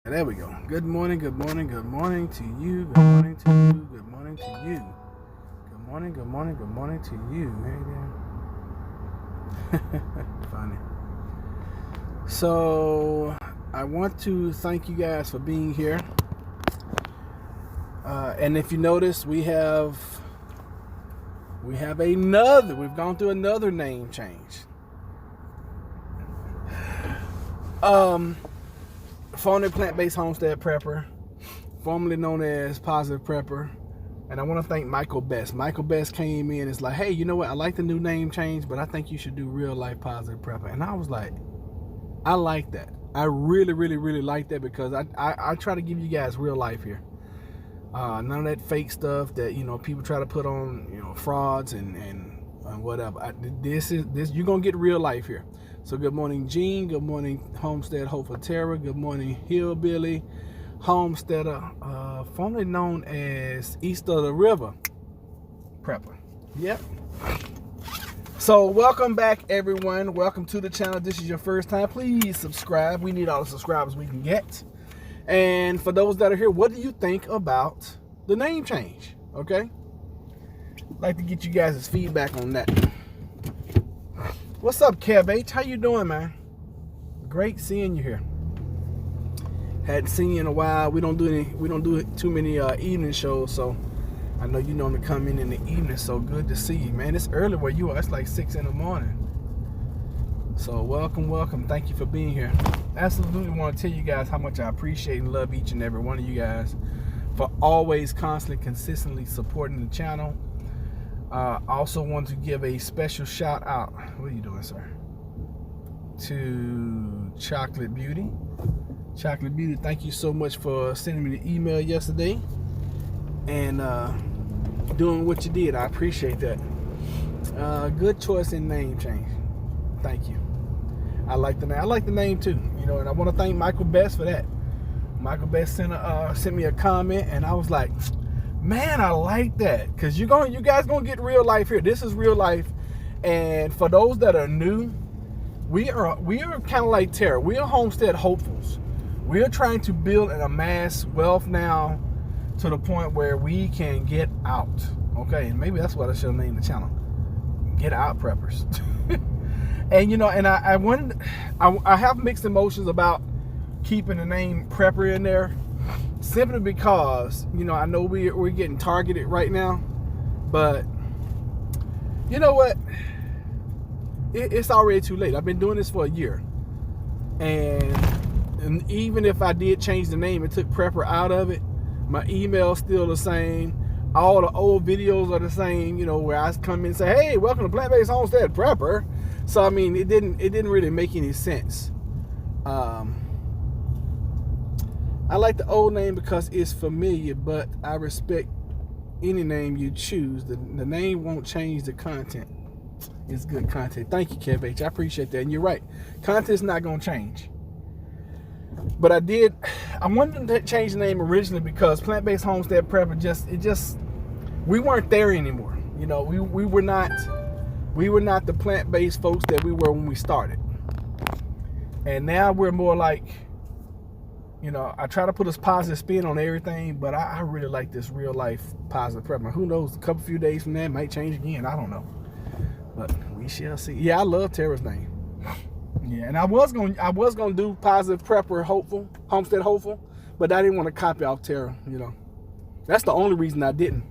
There we go. Good morning, good morning, good morning to you. Good morning to you. Good morning to you. Good morning, good morning, good morning to you. Hey there. Funny. So I want to thank you guys for being here. And if you notice, we've gone through another name change. Formerly Plant-Based Homestead Prepper, formerly known as Positive Prepper. And I want to thank Michael Best. Michael Best came in and is like, hey, you know what? I like the new name change, but I think you should do Real Life Positive Prepper. And I was like, I like that. I really, really, really like that because I try to give you guys real life here. None of that fake stuff that, people try to put on, frauds and whatever. This you're going to get real life here. So good morning, Gene. Good morning, Homestead Hope for Terra. Good morning, Hillbilly Homesteader, formerly known as East of the River Prepper. Yep. So welcome back, everyone. Welcome to the channel. This is your first time. Please subscribe. We need all the subscribers we can get. And for those that are here, what do you think about the name change? Okay. I'd like to get you guys' feedback on that. What's up, Kev H? How you doing, man? Great seeing you here. Hadn't seen you in a while. We don't do too many evening shows, so I know you normally come in the evening. So good to see you, man. It's early where you are. It's like 6 in the morning. So welcome. Thank you for being here. Absolutely want to tell you guys how much I appreciate and love each and every one of you guys for always, constantly, consistently supporting the channel. Also want to give a special shout out. What are you doing, sir? To Chocolate Beauty. Chocolate Beauty, thank you so much for sending me the email yesterday and doing what you did. I appreciate that. Good choice in name change. Thank you. I like the name. I like the name too. And I want to thank Michael Best for that. Michael Best sent me a comment, and I was like, man, I like that, because you guys gonna get real life here. This is real life, and for those that are new, we are kind of like Terra. We are homestead hopefuls. We are trying to build and amass wealth now to the point where we can get out. Okay, and maybe that's what I should have named the channel. Get Out Preppers. And I have mixed emotions about keeping the name Prepper in there, simply because I know we're getting targeted right now, but you know what? It's already too late. I've been doing this for a year, and even if I did change the name and took Prepper out of it, my email's still the same. All the old videos are the same, where I come in and say, hey, welcome to Plant-Based Homestead Prepper. So I mean, it didn't really make any sense. I like the old name because it's familiar, but I respect any name you choose. The name won't change the content. It's good content. Thank you, Kev H. I appreciate that. And you're right. Content's not going to change. But I wanted to change the name originally because Plant-Based Homestead Prepper we weren't there anymore. We were not the plant-based folks that we were when we started. And now we're more like, I try to put a positive spin on everything, but I really like this Real Life Positive Prepper. Who knows, a few days from now, it might change again. I don't know. But we shall see. Yeah, I love Terra's name. Yeah, and I was gonna do Positive Prepper Hopeful, Homestead Hopeful, but I didn't want to copy off Terra, That's the only reason I didn't.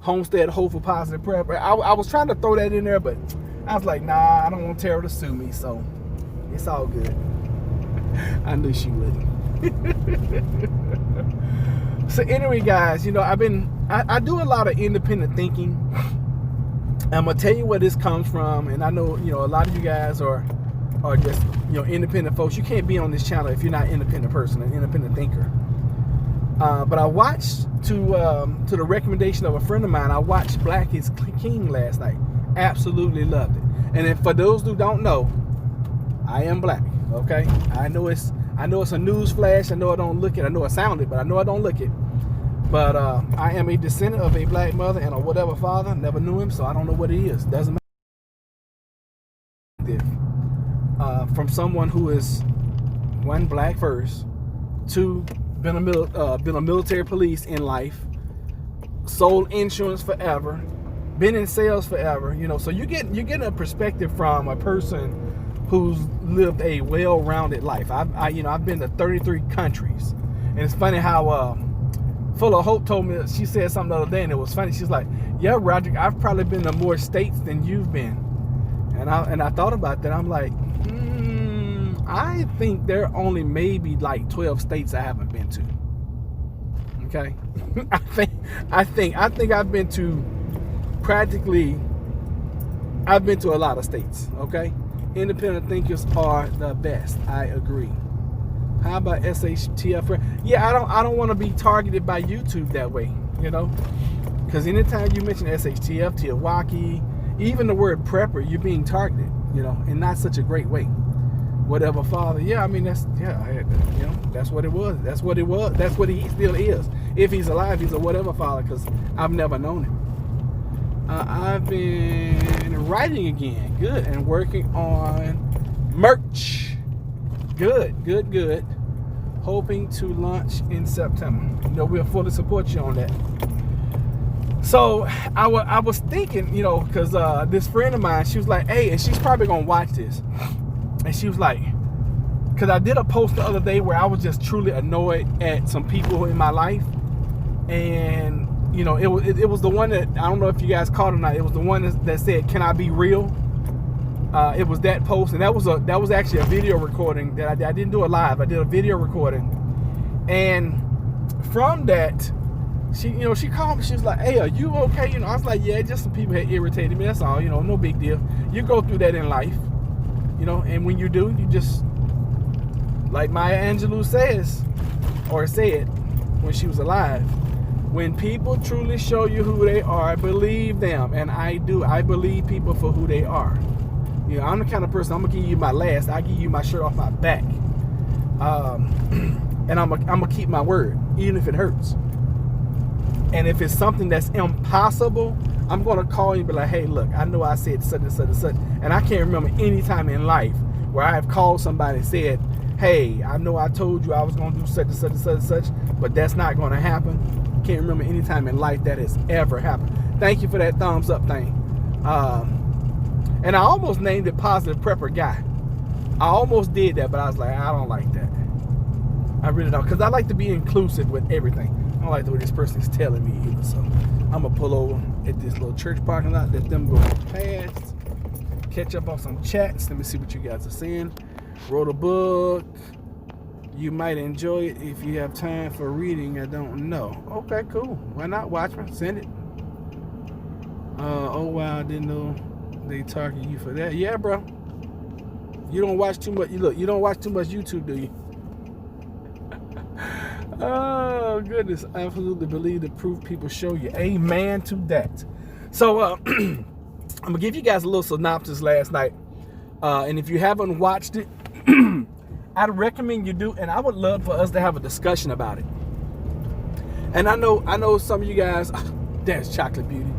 Homestead Hopeful Positive Prepper. I was trying to throw that in there, but I was like, nah, I don't want Terra to sue me, so it's all good. I knew she wouldn't. So anyway, guys, I do a lot of independent thinking. I'm gonna tell you where this comes from, and I know a lot of you guys are just independent folks. You can't be on this channel if you're not an independent person, an independent thinker. But I watched to the recommendation of a friend of mine. I watched Black is King last night. Absolutely loved it. And then for those who don't know, I am black. Okay, I know it's a news flash. I know I don't look it. I know it sounded, but I know I don't look it. But I am a descendant of a black mother and a whatever father. Never knew him, so I don't know what he is. Doesn't matter. From someone who is one black first, 2, been a military police in life, sold insurance forever, been in sales forever. So you're getting a perspective from a person who's lived a well-rounded life. I've been to 33 countries, and it's funny how Full of Hope told me, she said something the other day, and it was funny. She's like, "Yeah, Roderick, I've probably been to more states than you've been." And I thought about that. I'm like, I think there are only maybe like 12 states I haven't been to. Okay, I think I've been to I've been to a lot of states. Okay, independent thinkers are the best. I agree. How about SHTF? Yeah, I don't want to be targeted by YouTube that way, because anytime you mention SHTF, Tiawaki, even the word prepper, you're being targeted, in not such a great way. Whatever, Father. Yeah, I mean, that's what it was. That's what it was. That's what he still is. If he's alive, he's a whatever, Father, because I've never known him. I've been writing again. Good. And working on merch. Good. Hoping to launch in September. We'll fully support you on that. So I was thinking, because this friend of mine, she was like, hey, and she's probably going to watch this. And she was like, because I did a post the other day where I was just truly annoyed at some people in my life. And, it was the one that, I don't know if you guys caught it or not, it was the one that said, "Can I be real?" It was that post, and that was actually a video recording that I didn't do it live. I did a video recording, and from that, she called me. She was like, "Hey, are you okay?" I was like, "Yeah, just some people had irritated me. That's all. No big deal. You go through that in life, And when you do, you just, like Maya Angelou says, or said when she was alive, when people truly show you who they are, believe them. And I do. I believe people for who they are. I'm the kind of person, I'm going to give you my last. I'll give you my shirt off my back. And I'm going to keep my word, even if it hurts. And if it's something that's impossible, I'm going to call you and be like, "Hey, look, I know I said such and such and such." And I can't remember any time in life where I have called somebody and said, "Hey, I know I told you I was going to do such and such and such and such, but that's not going to happen." Can't remember any time in life that has ever happened. Thank you for that thumbs up thing. And I almost named it Positive Prepper Guy. I almost did that, but I was like, I don't like that. I really don't, because I like to be inclusive with everything. I don't like the way this person is telling me either. So I'm going to pull over at this little church parking lot, let them go past, catch up on some chats. Let me see what you guys are saying. Wrote a book. You might enjoy it if you have time for reading. I don't know. Okay, cool. Why not? Watch me. Send it. Oh, wow. I didn't know they target you for that. Yeah, bro. You don't watch too much. You don't watch too much YouTube, do you? Oh, goodness. I absolutely believe the proof people show you. Amen to that. So, I'm going to give you guys a little synopsis last night. And if you haven't watched it, I'd recommend you do. And I would love for us to have a discussion about it. And I know some of you guys, there's Chocolate Beauty.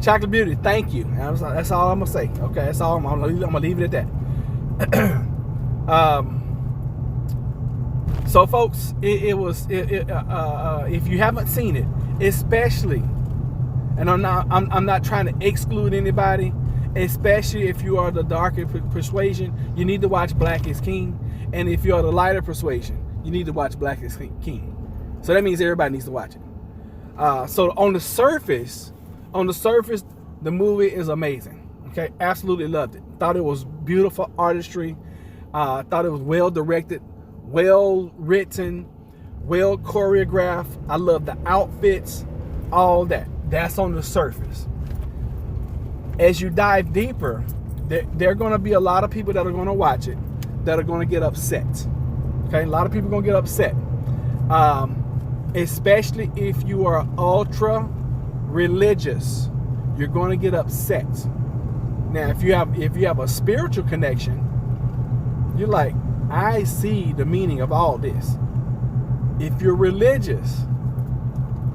Chocolate Beauty, thank you. And that's all I'm going to say. Okay, that's all. I'm going to leave it at that. So, folks, if you haven't seen it, especially, and I'm not trying to exclude anybody, especially if you are the darker persuasion, you need to watch Black is King. And if you are the lighter persuasion, you need to watch Black is King. So that means everybody needs to watch it. So on the surface, the movie is amazing. Okay, absolutely loved it. Thought it was beautiful artistry. Thought it was well directed, well written, well choreographed. I love the outfits, all that. That's on the surface. As you dive deeper, there are going to be a lot of people that are going to watch it that are going to get upset. Okay, a lot of people are going to get upset, especially if you are ultra religious. You're going to get upset. Now, if you have a spiritual connection, you're like, I see the meaning of all this. If you're religious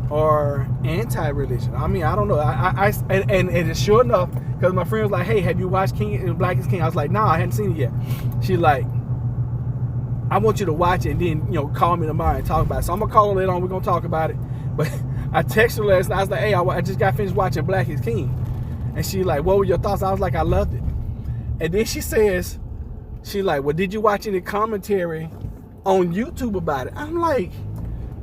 or anti-religion, I mean, I don't know. And it's sure enough, because my friend was like, "Hey, have you watched Black is King?" I was like, "No, I hadn't seen it yet." She's like, I want you to watch it and then, call me tomorrow and talk about it. So I'm going to call her later on. We're going to talk about it. But I texted her last night. I was like, hey, I just got finished watching Black is King. And she like, what were your thoughts? I was like, I loved it. And then she says, she like, well, did you watch any commentary on YouTube about it? I'm like,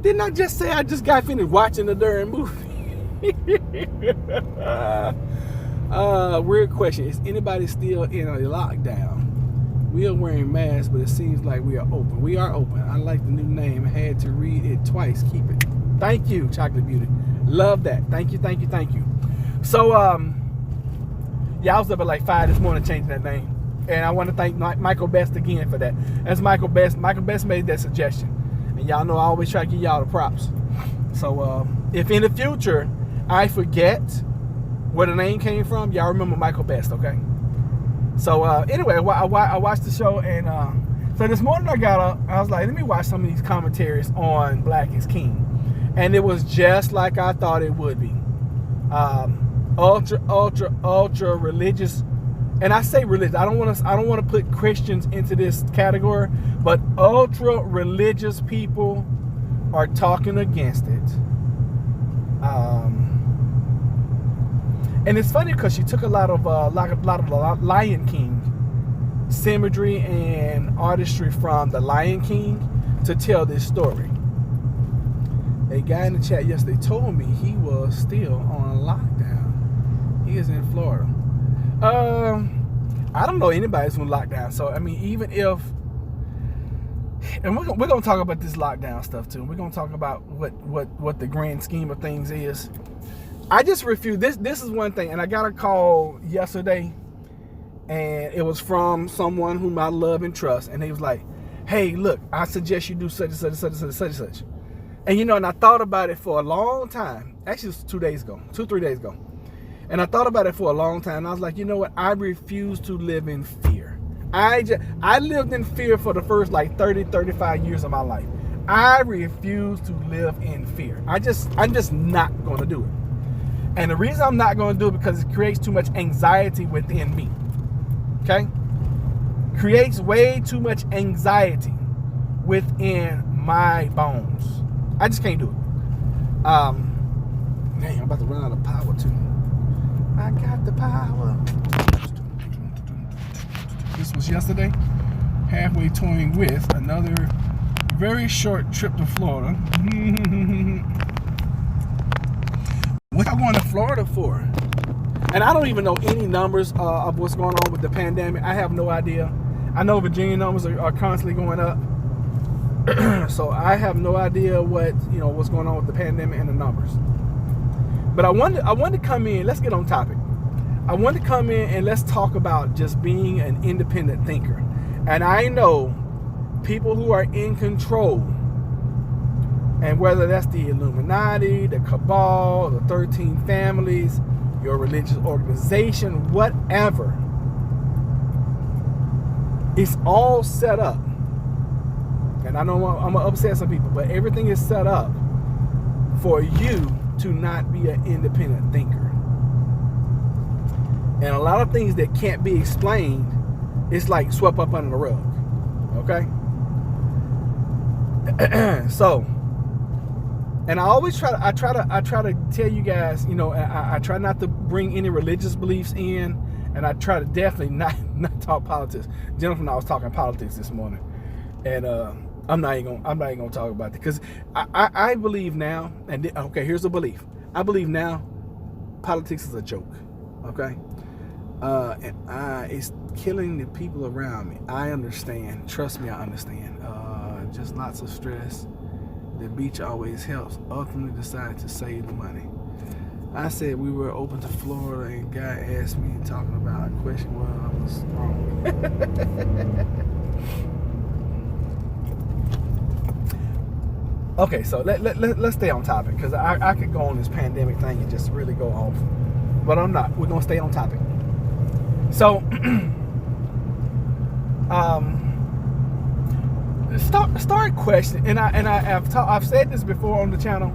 didn't I just say I just got finished watching the darn movie? Weird question. Is anybody still in a lockdown? We are wearing masks, but it seems like we are open. We are open. I like the new name. I had to read it twice. Keep it. Thank you, Chocolate Beauty. Love that. Thank you, thank you, thank you. So, yeah, I was up at like 5 this morning changing that name. And I want to thank Michael Best again for that. That's Michael Best. Michael Best made that suggestion. And y'all know I always try to give y'all the props. So, if in the future I forget where the name came from, y'all remember Michael Best, okay? So, anyway, I watched the show, and so this morning I got up, I was like, let me watch some of these commentaries on Black is King. And it was just like I thought it would be. Ultra religious. And I say religious. I don't want to put Christians into this category, but ultra religious people are talking against it. And it's funny because she took a lot of Lion King symmetry and artistry from the Lion King to tell this story. A guy in the chat yesterday told me he was still on lockdown. He is in Florida. I don't know anybody's on lockdown. So I mean, even if, and we're gonna talk about this lockdown stuff too. We're gonna talk about what the grand scheme of things is. I just refuse. This is one thing, and I got a call yesterday, and it was from someone whom I love and trust, and he was like, "Hey, look, I suggest you do such and such and such and such and such." And and I thought about it for a long time. Actually, it was 3 days ago. And I thought about it for a long time. And I was like, you know what? I refuse to live in fear. I lived in fear for the first like 30, 35 years of my life. I refuse to live in fear. I'm just not going to do it. And the reason I'm not going to do it because it creates too much anxiety within me. Okay? Creates way too much anxiety within my bones. I just can't do it. Dang, I'm about to run out of power too. I got the power. This was yesterday. Halfway toying with another very short trip to Florida. What y'all going to Florida for? And I don't even know any numbers of what's going on with the pandemic. I have no idea. I know Virginia numbers are constantly going up. So I have no idea what's going on with the pandemic and the numbers. But I wanted to come in. Let's get on topic. I want to come in and let's talk about just being an independent thinker. And I know people who are in control, and whether that's the Illuminati, the Cabal, the 13 families, your religious organization, whatever, it's all set up. And I know I'm going to upset some people, but everything is set up for you to not be an independent thinker. And a lot of things that can't be explained, it's like swept up under the rug. Okay? So, and I always try to tell you guys, I try not to bring any religious beliefs in, and I try to definitely not talk politics. Jennifer and I was talking politics this morning, and I'm not even gonna talk about it because I believe now, and okay, here's the belief. I believe now politics is a joke. Okay, and it's killing the people around me. I understand. Trust me, I understand. Just lots of stress. The beach always helps. Ultimately decided to save the money. I said we were open to Florida, and guy asked me talking about a question. Well, I was wrong. Okay, so let's stay on topic because I could go on this pandemic thing and just really go off, but I'm not. We're gonna stay on topic. So, start questioning, and I've said this before on the channel.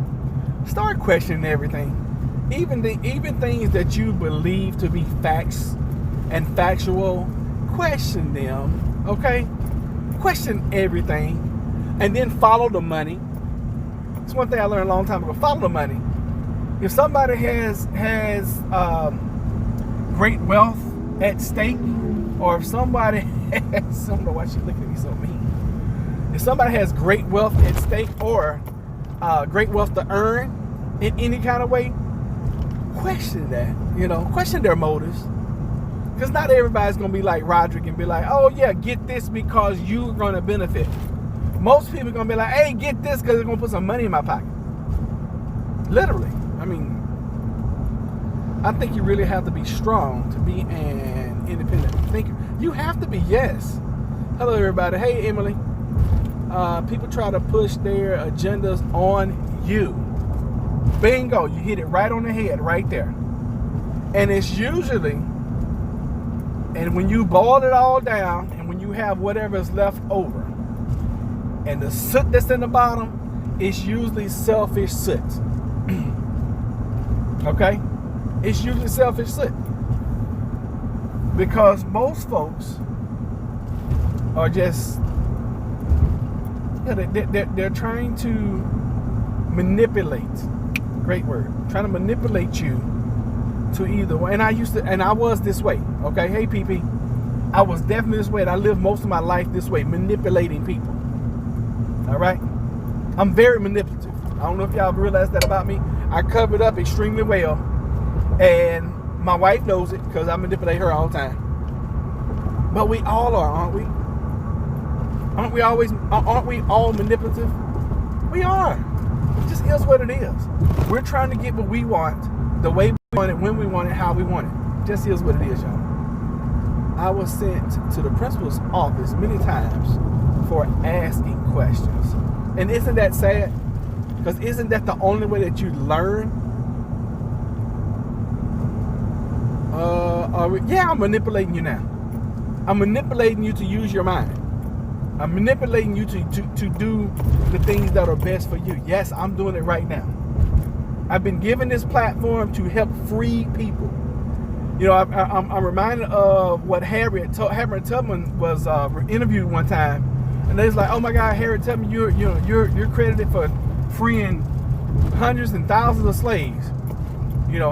Start questioning everything, even things that you believe to be facts and factual. Question them, okay? question everything, and then follow the money. It's one thing I learned a long time ago. Follow the money. If somebody has great wealth at stake, or if somebody has, I don't know why she's looking at me so mean. If somebody has great wealth at stake, or great wealth to earn in any kind of way, question that. Question their motives. Because not everybody's going to be like Roderick and be like, oh yeah, get this because you're going to benefit. Most people are going to be like, hey, get this because they're going to put some money in my pocket. Literally. I mean, I think you really have to be strong to be an independent thinker. You have to be, yes. Hello, everybody. Hey, Emily. People try to push their agendas on you. Bingo. You hit it right on the head right there. And it's usually, and when you boil it all down, and when you have whatever is left over, and the soot that's in the bottom, it's usually selfish soot. Okay? It's usually selfish soot. Because most folks are just, they're trying to manipulate. Great word. Trying to manipulate you to either way. And I was this way. Okay? Hey, PP. I was definitely this way, and I lived most of my life this way, manipulating people. All right? I'm very manipulative. I don't know if y'all realize that about me. I covered up extremely well, and my wife knows it because I manipulate her all the time. But we all are, aren't we? Aren't we all manipulative? We are. It just is what it is. We're trying to get what we want, the way we want it, when we want it, how we want it. It just is what it is, y'all. I was sent to the principal's office many times for asking questions. And isn't that sad? Because isn't that the only way that you learn? Yeah, I'm manipulating you now. I'm manipulating you to use your mind. I'm manipulating you to do the things that are best for you. Yes, I'm doing it right now. I've been given this platform to help free people. I'm reminded of what Harriet Tubman was interviewed one time, and they was like, "Oh my God, Harriet Tubman, you're credited for freeing hundreds and thousands of slaves.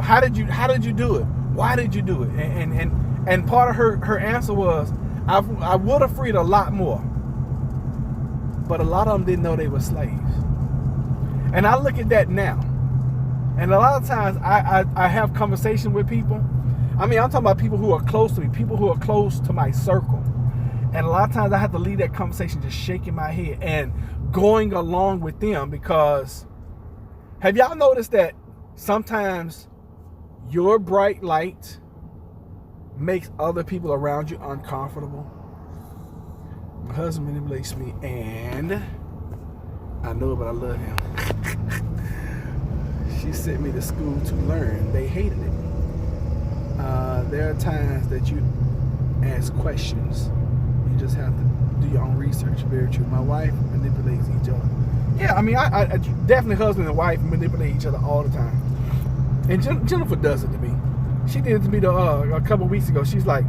How did you do it? Why did you do it?" And part of her answer was, I would have freed a lot more, but a lot of them didn't know they were slaves. And I look at that now, and a lot of times I have conversations with people. I mean, I'm talking about people who are close to me, people who are close to my circle. And a lot of times I have to leave that conversation just shaking my head and going along with them, because have y'all noticed that sometimes your bright light makes other people around you uncomfortable? My husband manipulates me, and I know it, but I love him. She sent me to school to learn. They hated it. There are times that you ask questions. You just have to do your own research. Very true. My wife manipulates each other. Yeah, I mean, I definitely husband and wife manipulate each other all the time. And Jennifer does it to me. She did it to me a couple weeks ago. She's like,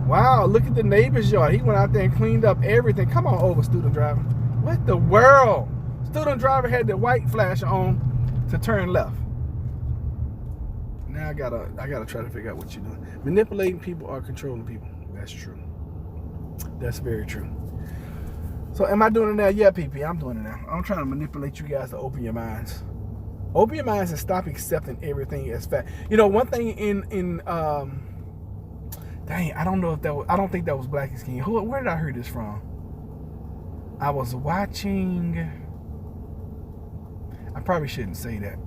"Wow, look at the neighbor's yard. He went out there and cleaned up everything. Come on over, student driver." What the world? Student driver had the white flash on to turn left. Now I gotta try to figure out what you're doing. Manipulating people or controlling people. That's true. That's very true. So am I doing it now? Yeah, PP, I'm doing it now. I'm trying to manipulate you guys to open your minds. Open your minds and stop accepting everything as fact. One thing in dang, I don't know if that was, I don't think that was Black is King. Where did I hear this from? I was watching, I probably shouldn't say that.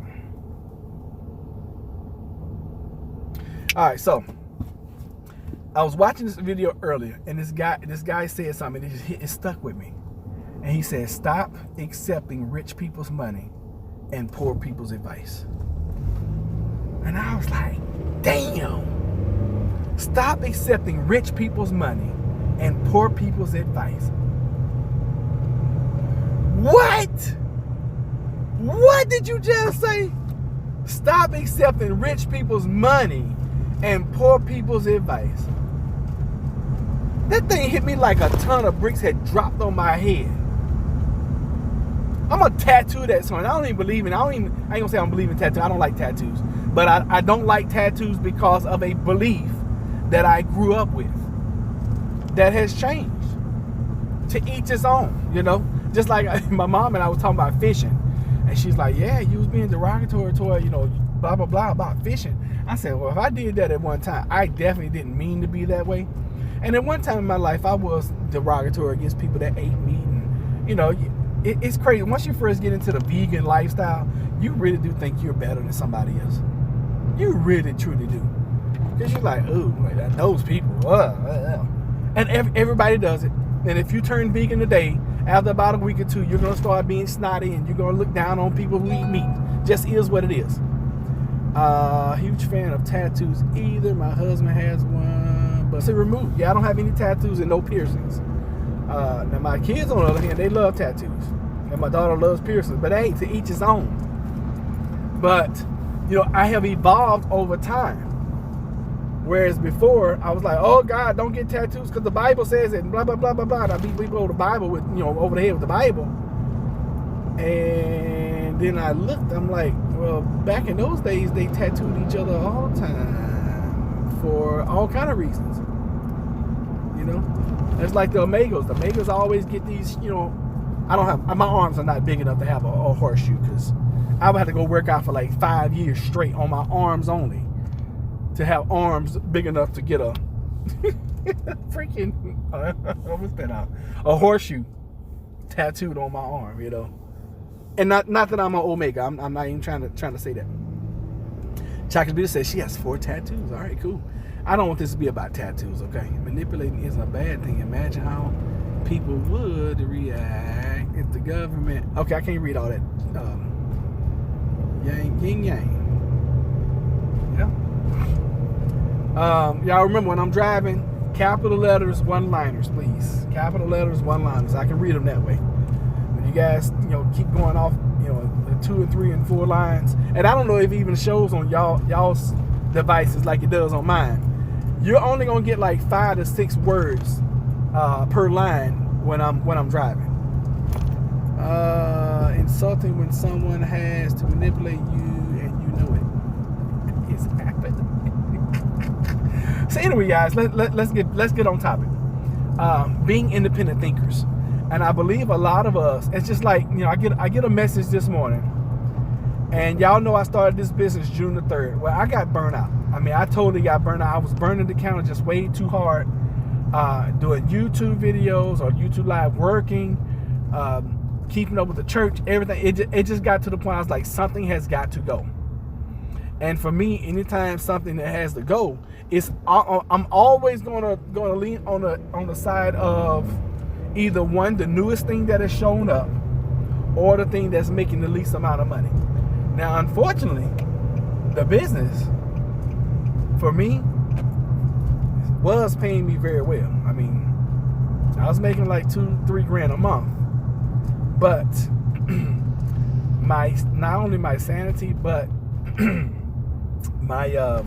Alright, so I was watching this video earlier, and this guy said something, and it stuck with me. And he said, "Stop accepting rich people's money and poor people's advice." And I was like, damn. Stop accepting rich people's money and poor people's advice. What? What did you just say? Stop accepting rich people's money and poor people's advice. That thing hit me like a ton of bricks had dropped on my head. I'm gonna tattoo that song. I don't even believe in. I ain't gonna say I don't believe in tattoos. I don't like tattoos, but I don't like tattoos because of a belief that I grew up with that has changed. To each his own, you know. Just like my mom and I was talking about fishing, and she's like, "Yeah, you was being derogatory toward, you know, blah blah blah about fishing." I said, "Well, if I did that at one time, I definitely didn't mean to be that way." And at one time in my life, I was derogatory against people that ate meat. And, you know, it's crazy. Once you first get into the vegan lifestyle, you really do think you're better than somebody else. You really, truly do. Because you're like, ooh, like, those people. And everybody does it. And if you turn vegan today, after about a week or two, you're going to start being snotty and you're going to look down on people who eat meat. Just is what it is. Huge fan of tattoos either. My husband has one. But it's removed. Yeah, I don't have any tattoos and no piercings. Now my kids, on the other hand, they love tattoos. And my daughter loves piercings. But hey, to each his own. But, you know, I have evolved over time. Whereas before, I was like, oh God, don't get tattoos because the Bible says it and blah, blah, blah, blah, blah. And I beat people over the Bible with, you know, over the head with the Bible. And then I looked, I'm like, well, back in those days, they tattooed each other all the time for all kind of reasons. You know? It's like the Omegos. The Omegos always get these, you know, I don't have, my arms are not big enough to have a horseshoe because I would have to go work out for like 5 years straight on my arms only to have arms big enough to get a freaking, what's that out? A horseshoe tattooed on my arm, you know? And not that I'm an Omega. I'm not even trying to say that. Chocolate Beauty says she has 4 tattoos. All right, cool. I don't want this to be about tattoos, okay? Manipulating isn't a bad thing. Imagine how people would react if the government... Okay, I can't read all that. Yin yang. Yeah. Y'all remember when I'm driving, capital letters, one-liners, please. Capital letters, one-liners. I can read them that way. When you guys, you know, keep going off, you know, the 2 and 3 and 4 lines, and I don't know if it even shows on y'all's devices like it does on mine. You're only gonna get like 5 to 6 words per line when I'm driving. Insulting when someone has to manipulate you and you know it. It's happening. So anyway, guys, let's get on topic. Being independent thinkers, and I believe a lot of us. It's just like, you know, I get a message this morning, and y'all know I started this business June the 3rd. Well, I got burnt out. I mean, I totally got burnt out. I was burning the counter just way too hard, doing YouTube videos or YouTube live, working, keeping up with the church, everything. It just got to the point I was like, something has got to go. And for me, anytime something that has to go, I'm always gonna lean on the side of either one, the newest thing that has shown up, or the thing that's making the least amount of money. Now, unfortunately, the business for me was paying me very well. I mean, I was making like $2-3 grand a month, but not only my sanity, but my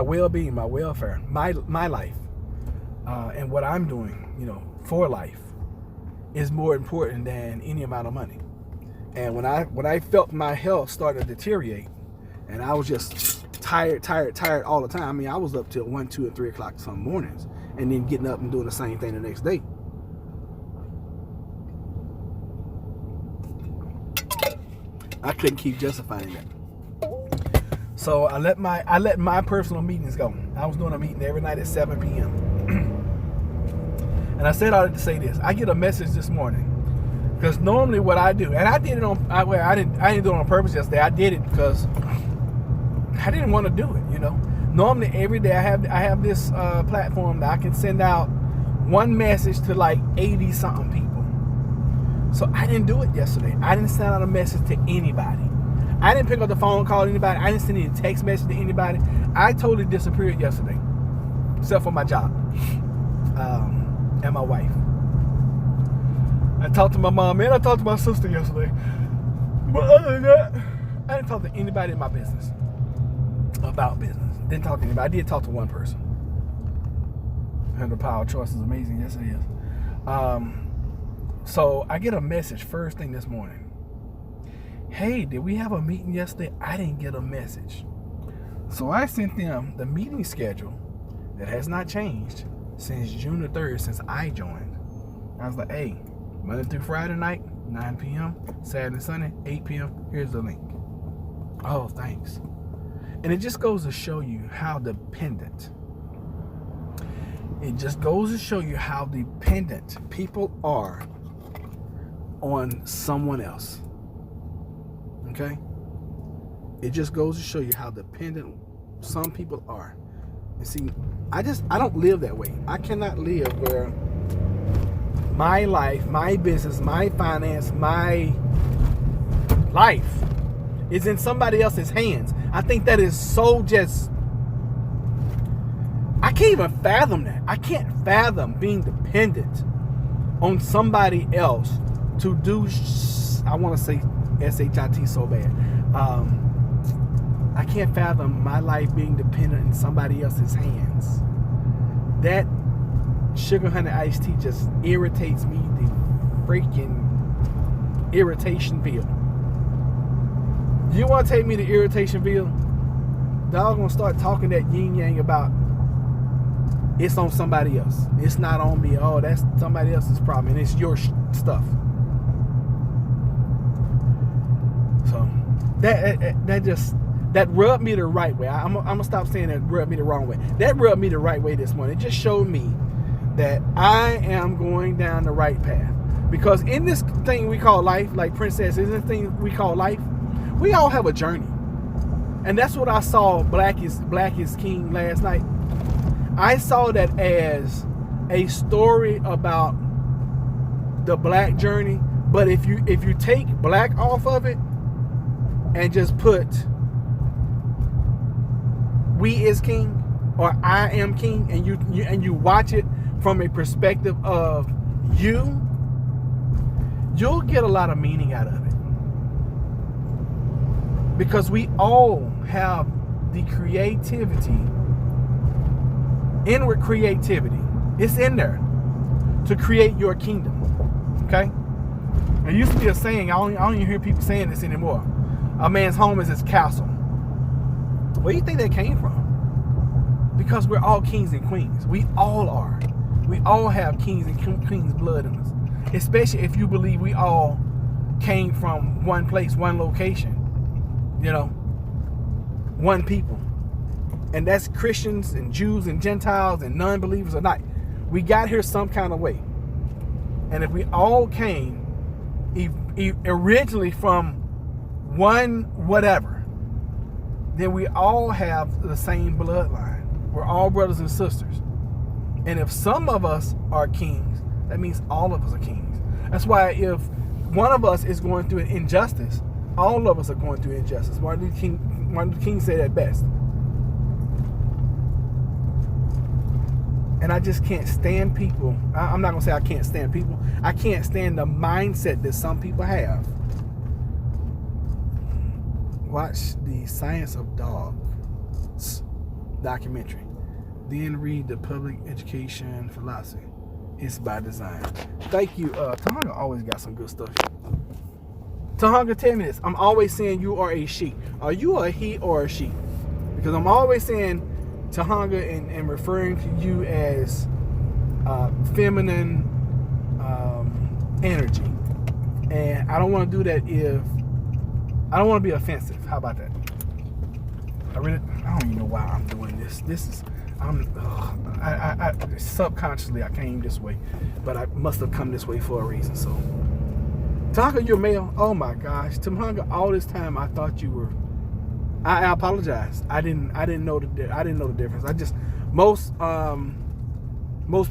well-being, my welfare, my life, and what I'm doing, you know, for life is more important than any amount of money. And when I felt my health started to deteriorate, and I was just tired all the time. I mean, I was up till 1, 2, and 3 o'clock some mornings, and then getting up and doing the same thing the next day. I couldn't keep justifying that. So I let my personal meetings go. I was doing a meeting every night at 7 p.m. And I said all that to say this. I get a message this morning, because normally what I do, and I did it on, I didn't do it on purpose yesterday. I did it because I didn't want to do it. You know, normally every day I have this platform that I can send out one message to like 80 something people. So I didn't do it yesterday. I didn't send out a message to anybody. I didn't pick up the phone, call anybody. I didn't send any text message to anybody. I totally disappeared yesterday, except for my job and my wife. I talked to my mom and I talked to my sister yesterday. But other than that, I didn't talk to anybody in my business about business. Didn't talk to anybody. I did talk to one person. The power of choice is amazing. Yes, it is. So I get a message first thing this morning. Hey, did we have a meeting yesterday? I didn't get a message. So I sent them the meeting schedule that has not changed since June the 3rd, since I joined. I was like, hey, Monday through Friday night, 9 p.m., Saturday and Sunday, 8 p.m., here's the link. Oh, thanks. And it just goes to show you how dependent. It just goes to show you how dependent people are on someone else. Okay? It just goes to show you how dependent some people are. And see, I don't live that way. I cannot live where my life, my business, my finance, my life is in somebody else's hands. I think that is so just, I can't even fathom that. I can't fathom being dependent on somebody else to do, I want to say SHIT so bad. I can't fathom my life being dependent in somebody else's hands. That sugar honey iced tea just irritates me, the freaking irritationville. You want to take me to irritationville? Dog gonna start talking that yin yang about it's on somebody else. It's not on me. Oh, that's somebody else's problem, and it's your stuff. So that rubbed me the right way. I'm gonna stop saying that rubbed me the wrong way. That rubbed me the right way this morning. It just showed me that I am going down the right path. Because in this thing we call life, like Princess, in this thing we call life, we all have a journey. And that's what I saw Black is King last night. I saw that as a story about the black journey, but if you take black off of it and just put we is king or I am king, and you watch it from a perspective of you'll get a lot of meaning out of it. Because we all have the creativity, inward creativity. It's in there to create your kingdom. Okay? There used to be a saying, I don't even hear people saying this anymore. A man's home is his castle. Where do you think that came from? Because we're all kings and queens. We all are. We all have kings and queens blood in us. Especially if you believe we all came from one place, one location. You know, one people. And that's Christians and Jews and Gentiles and non-believers or not. We got here some kind of way. And if we all came originally from one whatever, then we all have the same bloodline. We're all brothers and sisters. And if some of us are kings, that means all of us are kings. That's why if one of us is going through an injustice, all of us are going through injustice. Martin Luther King said that best. And I just can't stand people. I'm not going to say I can't stand people. I can't stand the mindset that some people have. Watch the Science of Dogs documentary. Then read the Public Education Philosophy. It's by design. Thank you. Tahanga always got some good stuff. Tahanga, tell me this. I'm always saying you are a she. Are you a he or a she? Because I'm always saying Tahanga and referring to you as feminine energy. And I don't want to do that if I don't want to be offensive. How about that? I don't even know why I'm doing this. I subconsciously I came this way, but I must have come this way for a reason. So, Tahanga, you're male. Oh my gosh, Tahanga, all this time I thought you were. I apologize. I didn't know the difference. I just most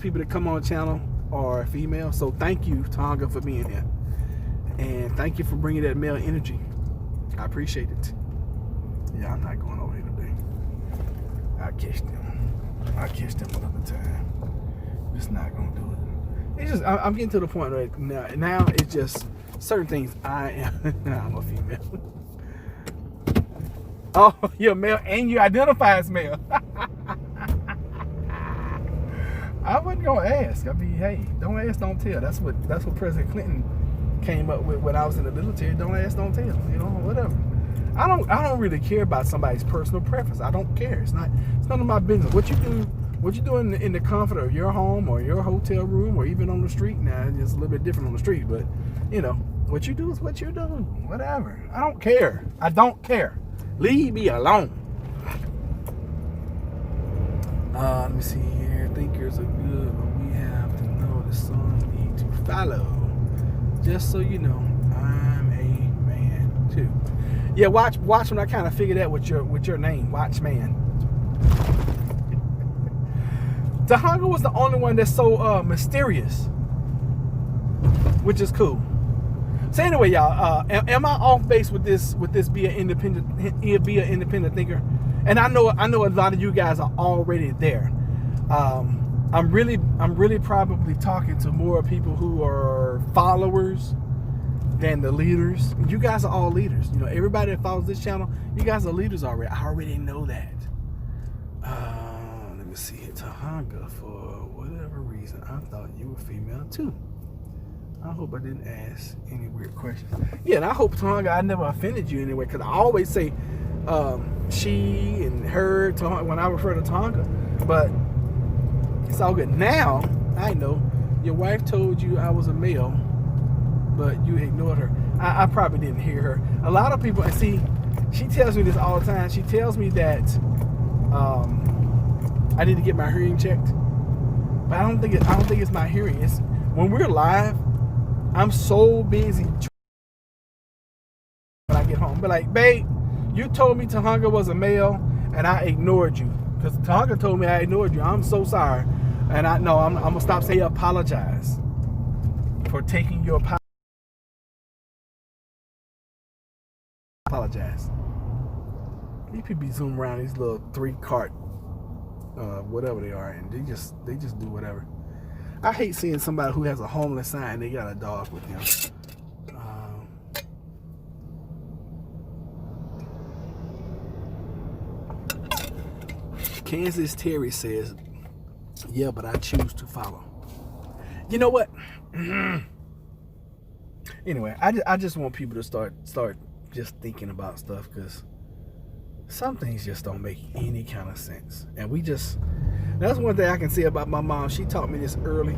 people that come on the channel are female. So thank you, Tahanga, for being here, and thank you for bringing that male energy. I appreciate it. Yeah, I'm not going over here today. I'll catch them another time. Just not gonna do it. It's just I'm getting to the point right now. It's just certain things. I'm a female. Oh, you're male and you identify as male. I wasn't gonna ask. I mean, hey, don't ask, don't tell. That's what President Clinton came up with when I was in the military. Don't ask, don't tell. You know, whatever. I don't really care about somebody's personal preference. I don't care. It's none of my business. What you do in the comfort of your home or your hotel room or even on the street. Now it's a little bit different on the street, but you know, what you do is what you do. Whatever. I don't care. I don't care. Leave me alone. Let me see here. Thinkers are good, but we have to know the song need to follow. Just so you know, I'm a man too. Yeah, watch when I kind of figure that with your name, Watchman. Tahanga was the only one that's so mysterious, which is cool. So anyway, y'all, am I off base with this be an independent thinker? And I know a lot of you guys are already there. I'm really probably talking to more people who are followers than the leaders. You guys are all leaders. You know, everybody that follows this channel, you guys are leaders already. I already know that. Let me see here. Tahanga, for whatever reason, I thought you were female too. I hope I didn't ask any weird questions. Yeah, and I hope, Tahanga, I never offended you anyway, because I always say she and her when I refer to Tahanga. But it's all good. Now, I know your wife told you I was a male, but you ignored her. I probably didn't hear her. A lot of people, and see, she tells me this all the time. She tells me that I need to get my hearing checked, but I don't think it's my hearing. It's when we're live, I'm so busy when I get home. But like, babe, you told me Tahanga was a male, and I ignored you because Tahanga told me I ignored you. I'm so sorry, and I'm gonna stop saying apologize for taking your apology. Apologize. These people be zooming around these little 3-cart, whatever they are, and they just do whatever. I hate seeing somebody who has a homeless sign and they got a dog with them. Kansas Terry says, "Yeah, but I choose to follow." You know what? Anyway, I just want people to start just thinking about stuff, because some things just don't make any kind of sense. And that's one thing I can say about my mom. She taught me this early.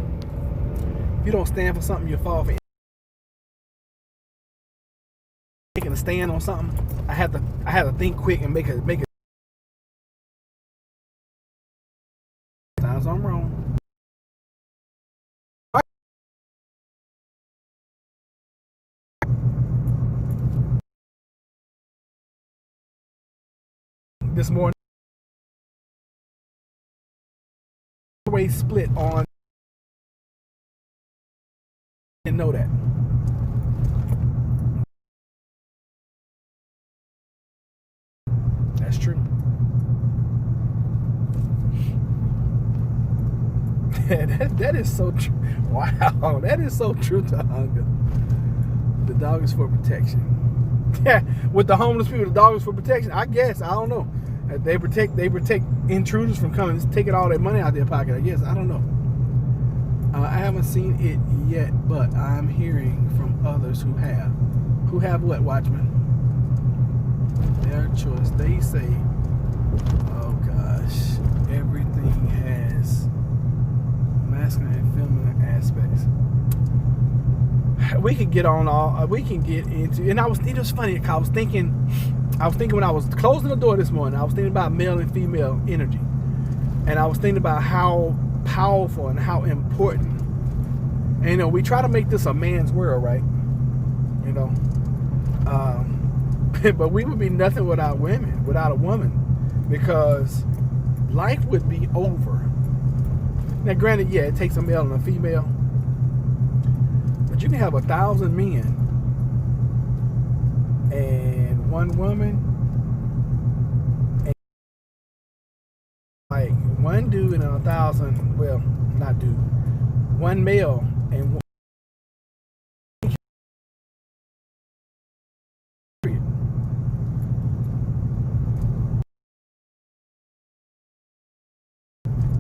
If you don't stand for something, you fall for it. Making a stand on something, I had to think quick and make it. Sometimes I'm wrong. This morning, always split on. Didn't know that. That's true. that is so true. Wow, that is so true, Tahanga. The dog is for protection. Yeah, with the homeless people, the dog is for protection. I guess, I don't know. They protect intruders from coming, taking all their money out of their pocket. I guess, I don't know. I haven't seen it yet, but I'm hearing from others who have. Who have what, Watchman? Their choice. They say, oh gosh, everything has masculine and feminine aspects. We can get into, and it was funny because I was thinking when I was closing the door this morning, I was thinking about male and female energy, and I was thinking about how powerful and how important. And you know, we try to make this a man's world, right? You know, but we would be nothing without women, without a woman, because life would be over. Now, granted, yeah, it takes a male and a female, but you can have 1,000 men and one woman, and like one dude and 1,000. Well, not dude, one male and one.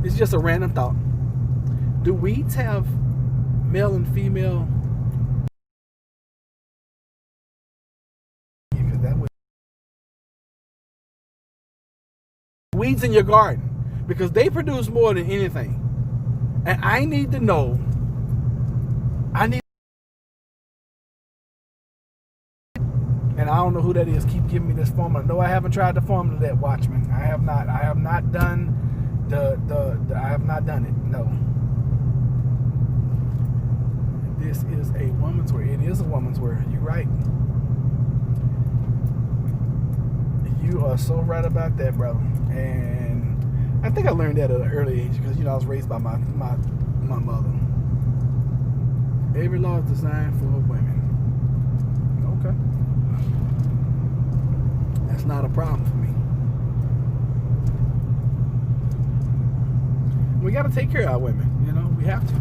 It's just a random thought. Do weeds have male and female? Because that would weeds in your garden, because they produce more than anything. And I need to know. And I don't know who that is. Keep giving me this formula. No, I haven't tried the formula that, Watchman. I have not. I have not done I have not done it. No. This is a woman's word. It is a woman's word. You're right. You are so right about that, brother. And I think I learned that at an early age because, I was raised by my mother. Every law is designed for women. Okay. That's not a problem for me. We got to take care of our women. We have to.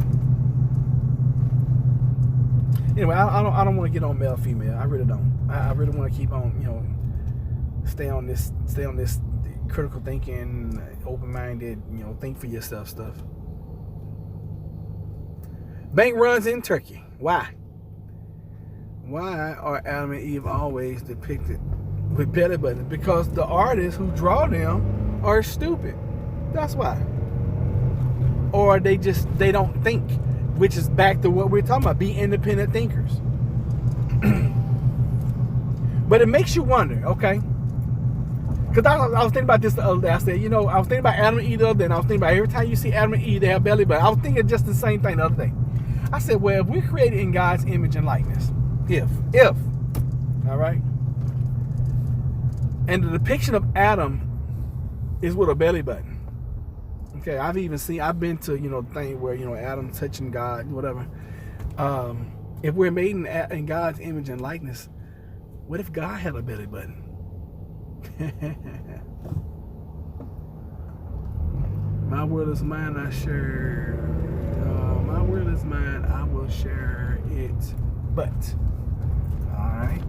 Anyway, I don't want to get on male female. I really don't. I really want to keep on, stay on this critical thinking, open-minded, think for yourself stuff. Bank runs in Turkey. Why? Why are Adam and Eve always depicted with belly buttons? Because the artists who draw them are stupid. That's why. Or they don't think, which is back to what we're talking about. Be independent thinkers. But it makes you wonder, okay? Because I was thinking about this the other day. I said, I was thinking about Adam and Eve the other day, and I was thinking about every time you see Adam and Eve, they have belly buttons. I was thinking just the same thing the other day. I said, well, if we're created in God's image and likeness, if, all right, and the depiction of Adam is with a belly button. Okay, I've been to, thing where, Adam touching God, whatever. If we're made in God's image and likeness, what if God had a belly button? My will is mine, I share. My will is mine, I will share it. But, all right.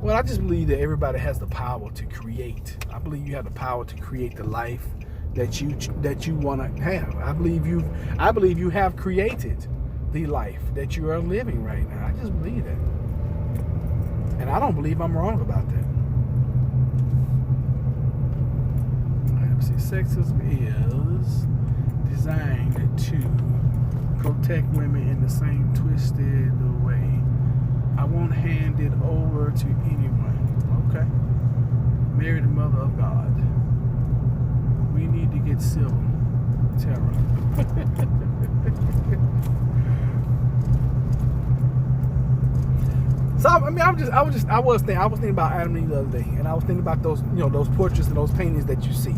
Well, I just believe that everybody has the power to create. I believe you have the power to create the life that you want to have. I believe you have created the life that you are living right now. I just believe that. And I don't believe I'm wrong about that. Sexism is designed to protect women in the same twisted way. I won't hand it over to anyone. Okay. Mary, the mother of God. We need to get civil. Terror. So I was thinking about Adam and Eve the other day, and I was thinking about those, those portraits and those paintings that you see.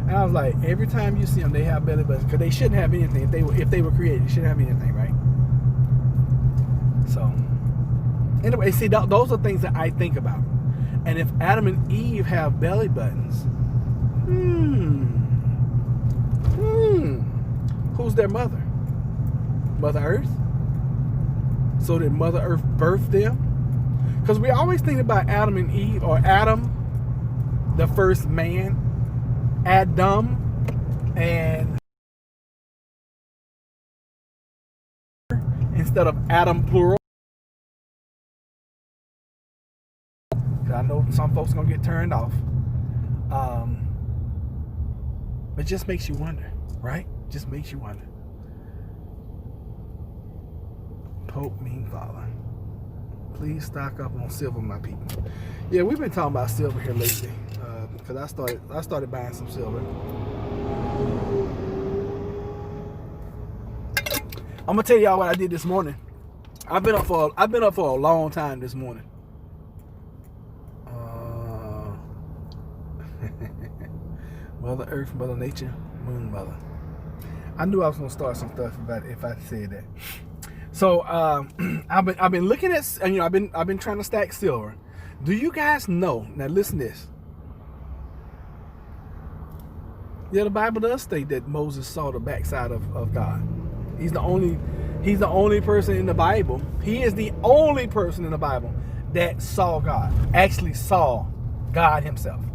And I was like, every time you see them, they have belly buttons because they shouldn't have anything. If they were created, they shouldn't have anything, right? So, anyway, see, those are things that I think about. And if Adam and Eve have belly buttons, who's their mother? Mother Earth? So did Mother Earth birth them? Because we always think about Adam and Eve, or Adam, the first man, Adam, and instead of Adam plural. I know some folks are gonna get turned off. It just makes you wonder, right? Just makes you wonder. Pope mean father. Please stock up on silver, my people. Yeah, we've been talking about silver here lately. Because I started buying some silver. I'm gonna tell y'all what I did this morning. I've been up for a long time this morning. Mother Earth, Mother Nature, Moon Mother. I knew I was gonna start some stuff if I said that. So I've been looking at, I've been trying to stack silver. Do you guys know? Now listen to this. Yeah, the Bible does state that Moses saw the backside of God. He's the only person in the Bible. He is the only person in the Bible that saw God. Actually saw God himself.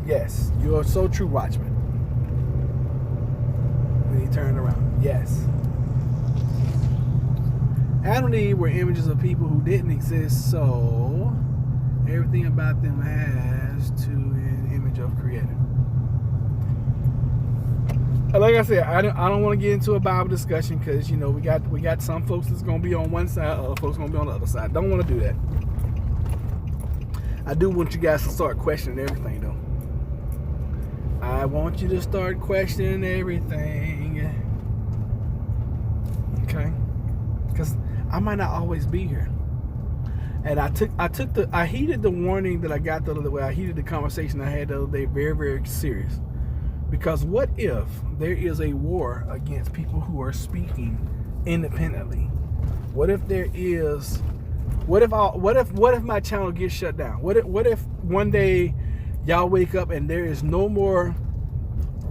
Yes, you are so true, Watchman. when he turned around. Yes. Adam and Eve were images of people who didn't exist, so everything about them has to an image of creator. Like I said, I don't want to get into a Bible discussion because, you know, we got some folks that's going to be on one side, other folks going to be on the other side. Don't want to do that. I do want you guys to start questioning everything, though. I want you to start questioning everything. Okay? Because I might not always be here. And I heeded the warning that I got the other way. I heeded the conversation I had the other day very, very serious. Because what if there is a war against people who are speaking independently? What if there is? What if my channel gets shut down? What if one day y'all wake up and there is no more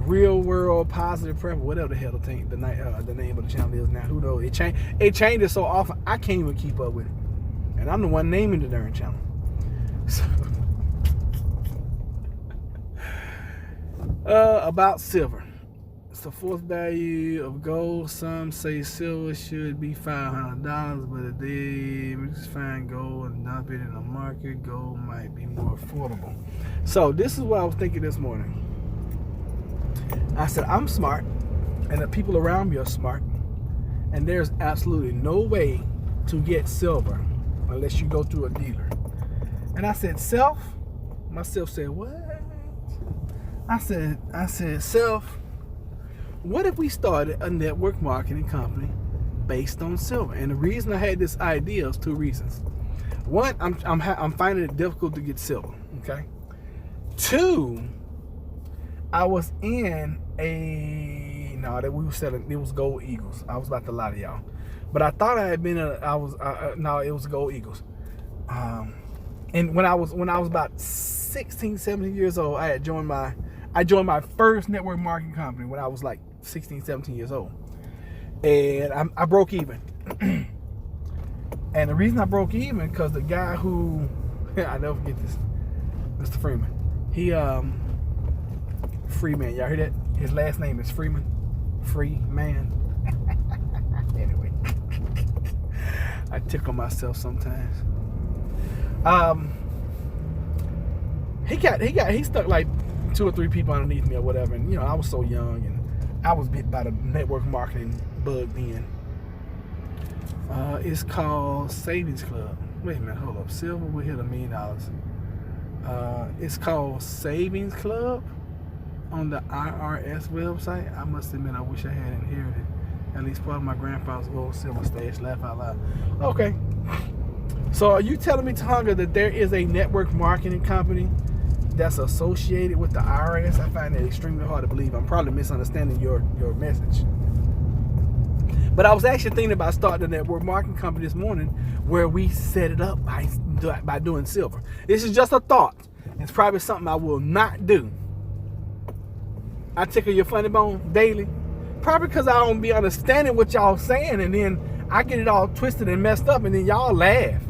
Real World Positive Prep, whatever the hell the name of the channel is now? Who knows? It changes so often I can't even keep up with it, and I'm the one naming the darn channel. So. About silver. It's the fourth value of gold. Some say silver should be $500, but if they just find gold and dump it in the market, gold might be more affordable. So this is what I was thinking this morning. I said, I'm smart, and the people around me are smart, and there's absolutely no way to get silver unless you go through a dealer. And I said, myself said, what? I said, self, what if we started a network marketing company based on silver? And the reason I had this idea is two reasons. One, I'm finding it difficult to get silver. Okay. Two, I was in that we were selling. It was Gold Eagles. I was about to lie to y'all, but I thought I had been. No, it was Gold Eagles. And when I was about 16, 17 years old, I joined my first network marketing company when I was like 16, 17 years old. And I broke even. And the reason I broke even, because the guy who, I never forget this, Mr. Freeman. He, Freeman, y'all hear that? His last name is Freeman. Freeman. Anyway. I tickle myself sometimes. He stuck like 2 or 3 people underneath me or whatever, and you know, I was so young and I was bit by the network marketing bug then. It's called Savings Club. Wait a minute, hold up. Silver will hit $1 million. It's called Savings Club on the IRS website. I must admit, I wish I had inherited at least part of my grandfather's old silver stash. Laugh out loud. Okay. So are you telling me, Tonga, that there is a network marketing company that's associated with the IRS? I find that extremely hard to believe. I'm probably misunderstanding your message. But I was actually thinking about starting a network marketing company this morning where we set it up by doing silver. This is just a thought. It's probably something I will not do. I tickle your funny bone daily. Probably because I don't be understanding what y'all saying, and then I get it all twisted and messed up, and then y'all laugh.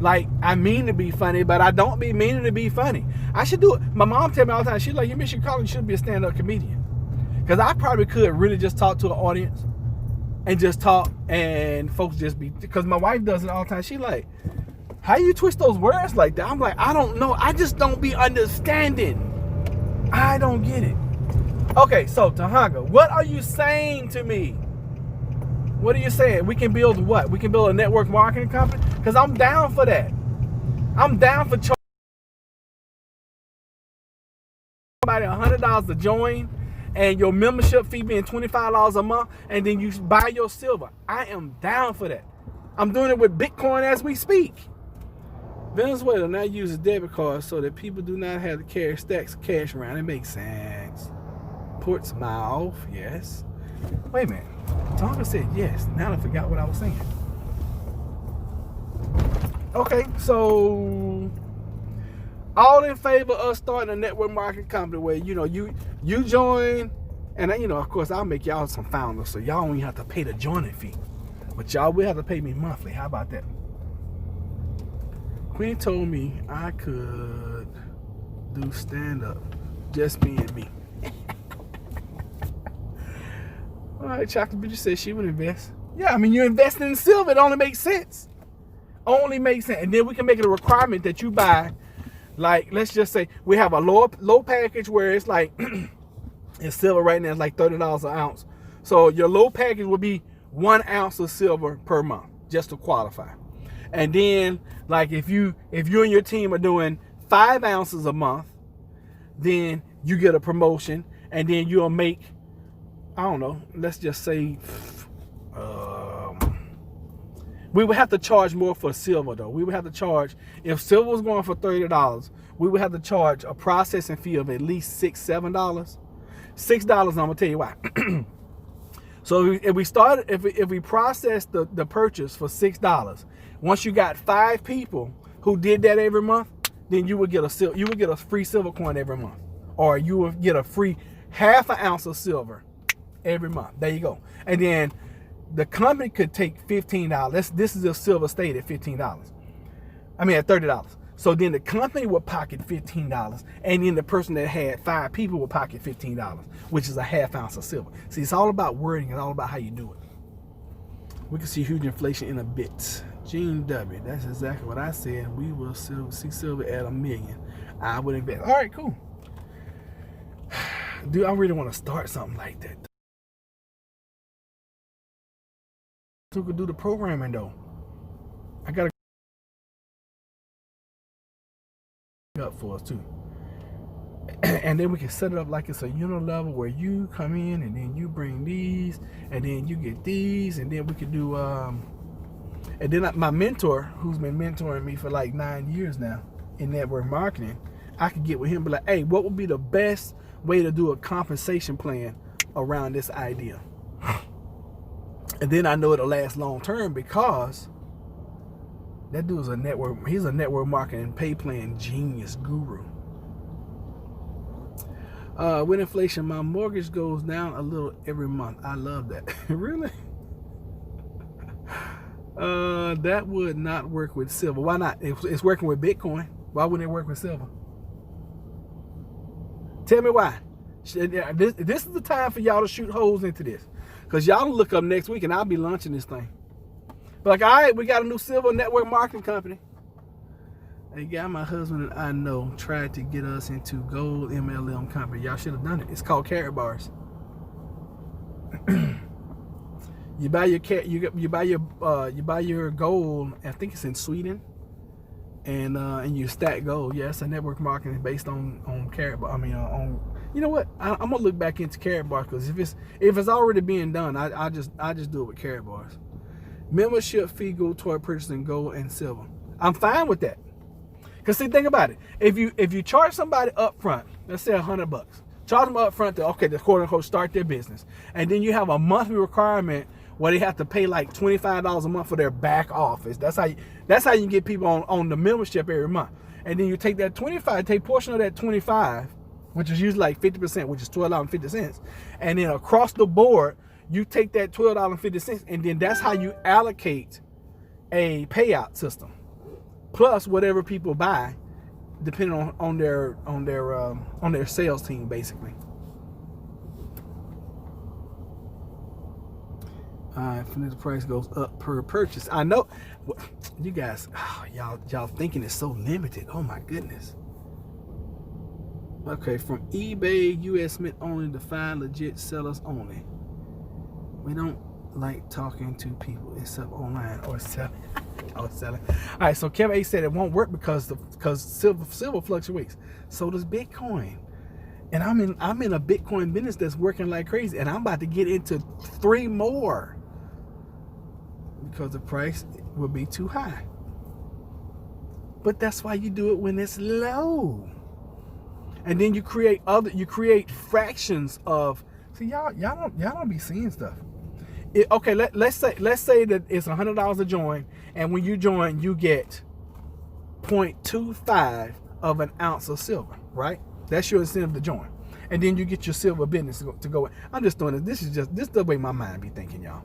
Like, I mean to be funny, but I don't be meaning to be funny. I should do it. My mom tell me all the time, she's like, you miss your college, you should be a stand-up comedian. Because I probably could really just talk to an audience and just talk, and folks just be, because my wife does it all the time. She like, how you twist those words like that? I'm like, I don't know. I just don't be understanding. I don't get it. Okay, so Tahanga, what are you saying to me? What are you saying? We can build what? We can build a network marketing company? Because I'm down for that. I'm down for charging somebody $100 to join, and your membership fee being $25 a month, and then you buy your silver. I am down for that. I'm doing it with Bitcoin as we speak. Venezuela now uses debit cards so that people do not have to carry stacks of cash around. It makes sense. Portsmouth, yes. Wait a minute. Tonga said yes. Now I forgot what I was saying. Okay, so all in favor of starting a network marketing company where, you know, you join, and you know, of course, I'll make y'all some founders, so y'all don't even have to pay the joining fee, but y'all will have to pay me monthly. How about that? Queen told me I could do stand-up, just being me. All right, Chocolate Beauty said she would invest. Yeah, I mean, you're investing in silver. It only makes sense. Only makes sense. And then we can make it a requirement that you buy, like, let's just say we have a low package where it's like, it's silver right now, it's like $30 an ounce. So your low package would be 1 ounce of silver per month, just to qualify. And then, like, if you and your team are doing 5 ounces a month, then you get a promotion, and then you'll make, I don't know, let's just say, we would have to charge more for silver, though. We would have to charge, if silver was going for $30, we would have to charge a processing fee of at least $6, $7. $6, I'm gonna tell you why. So if we process the purchase for $6, once you got 5 people who did that every month, then you would get a free silver coin every month, or you would get a free ½ ounce of silver every month. There you go. And then the company could take $15. This is if silver stayed at $15. I mean at $30. So then the company would pocket $15, and then the person that had 5 people would pocket $15, which is a ½ ounce of silver. See, it's all about wording. It's all about how you do it. We can see huge inflation in a bit. Gene W. That's exactly what I said. We will see silver at $1 million. I would invest. All right, cool. Dude, I really want to start something like that. Who could do the programming though? I gotta up for us too. And then we can set it up like it's a unit level where you come in and then you bring these and then you get these, and then we could do and then my mentor, who's been mentoring me for like 9 years now in network marketing, I could get with him and be like, hey, what would be the best way to do a compensation plan around this idea? And then I know it'll last long term, because that dude's he's a network marketing pay plan genius guru. With inflation, my mortgage goes down a little every month. I love that. Really? That would not work with silver. Why not? It's working with Bitcoin. Why wouldn't it work with silver? Tell me why. This is the time for y'all to shoot holes into this. Because y'all will look up next week and I'll be launching this thing. But like, all right, we got a new silver network marketing company. A guy my husband and I know tried to get us into gold MLM company. Y'all should have done it. It's called Karatbars. You buy your gold. I think it's in Sweden, and you stack gold. Yeah, it's a network marketing based on Karatbar. I mean, on, you know what? I'm gonna look back into Karatbars, because if it's already being done, I just do it with Karatbars. Membership fee go toward purchasing gold and silver. I'm fine with that. Cause see, think about it. If you charge somebody up front, let's say $100, charge them up front to quote unquote start their business, and then you have a monthly requirement where they have to pay like $25 a month for their back office. That's how you get people on the membership every month. And then you take that 25, take portion of that 25, which is usually like 50%, which is $12.50, and then across the board you take that $12.50, and then that's how you allocate a payout system, plus whatever people buy, depending on their sales team, basically. If the price goes up per purchase, I know you guys, y'all thinking it's so limited. Oh my goodness. Okay, from eBay, U.S. Mint only, define legit sellers only. We don't like talking to people except online or selling. All right, so Kevin A said it won't work because silver fluctuates. So does Bitcoin. And I'm in a Bitcoin business that's working like crazy, and I'm about to get into 3 more because the price will be too high. But that's why you do it when it's low. And then you create fractions of. See, y'all don't be seeing stuff. Okay, let's say that it's $100 a join, and when you join, you get 0.25 of an ounce of silver, right? That's your incentive to join, and then you get your silver business to go. I'm just doing this. This is the way my mind be thinking, y'all.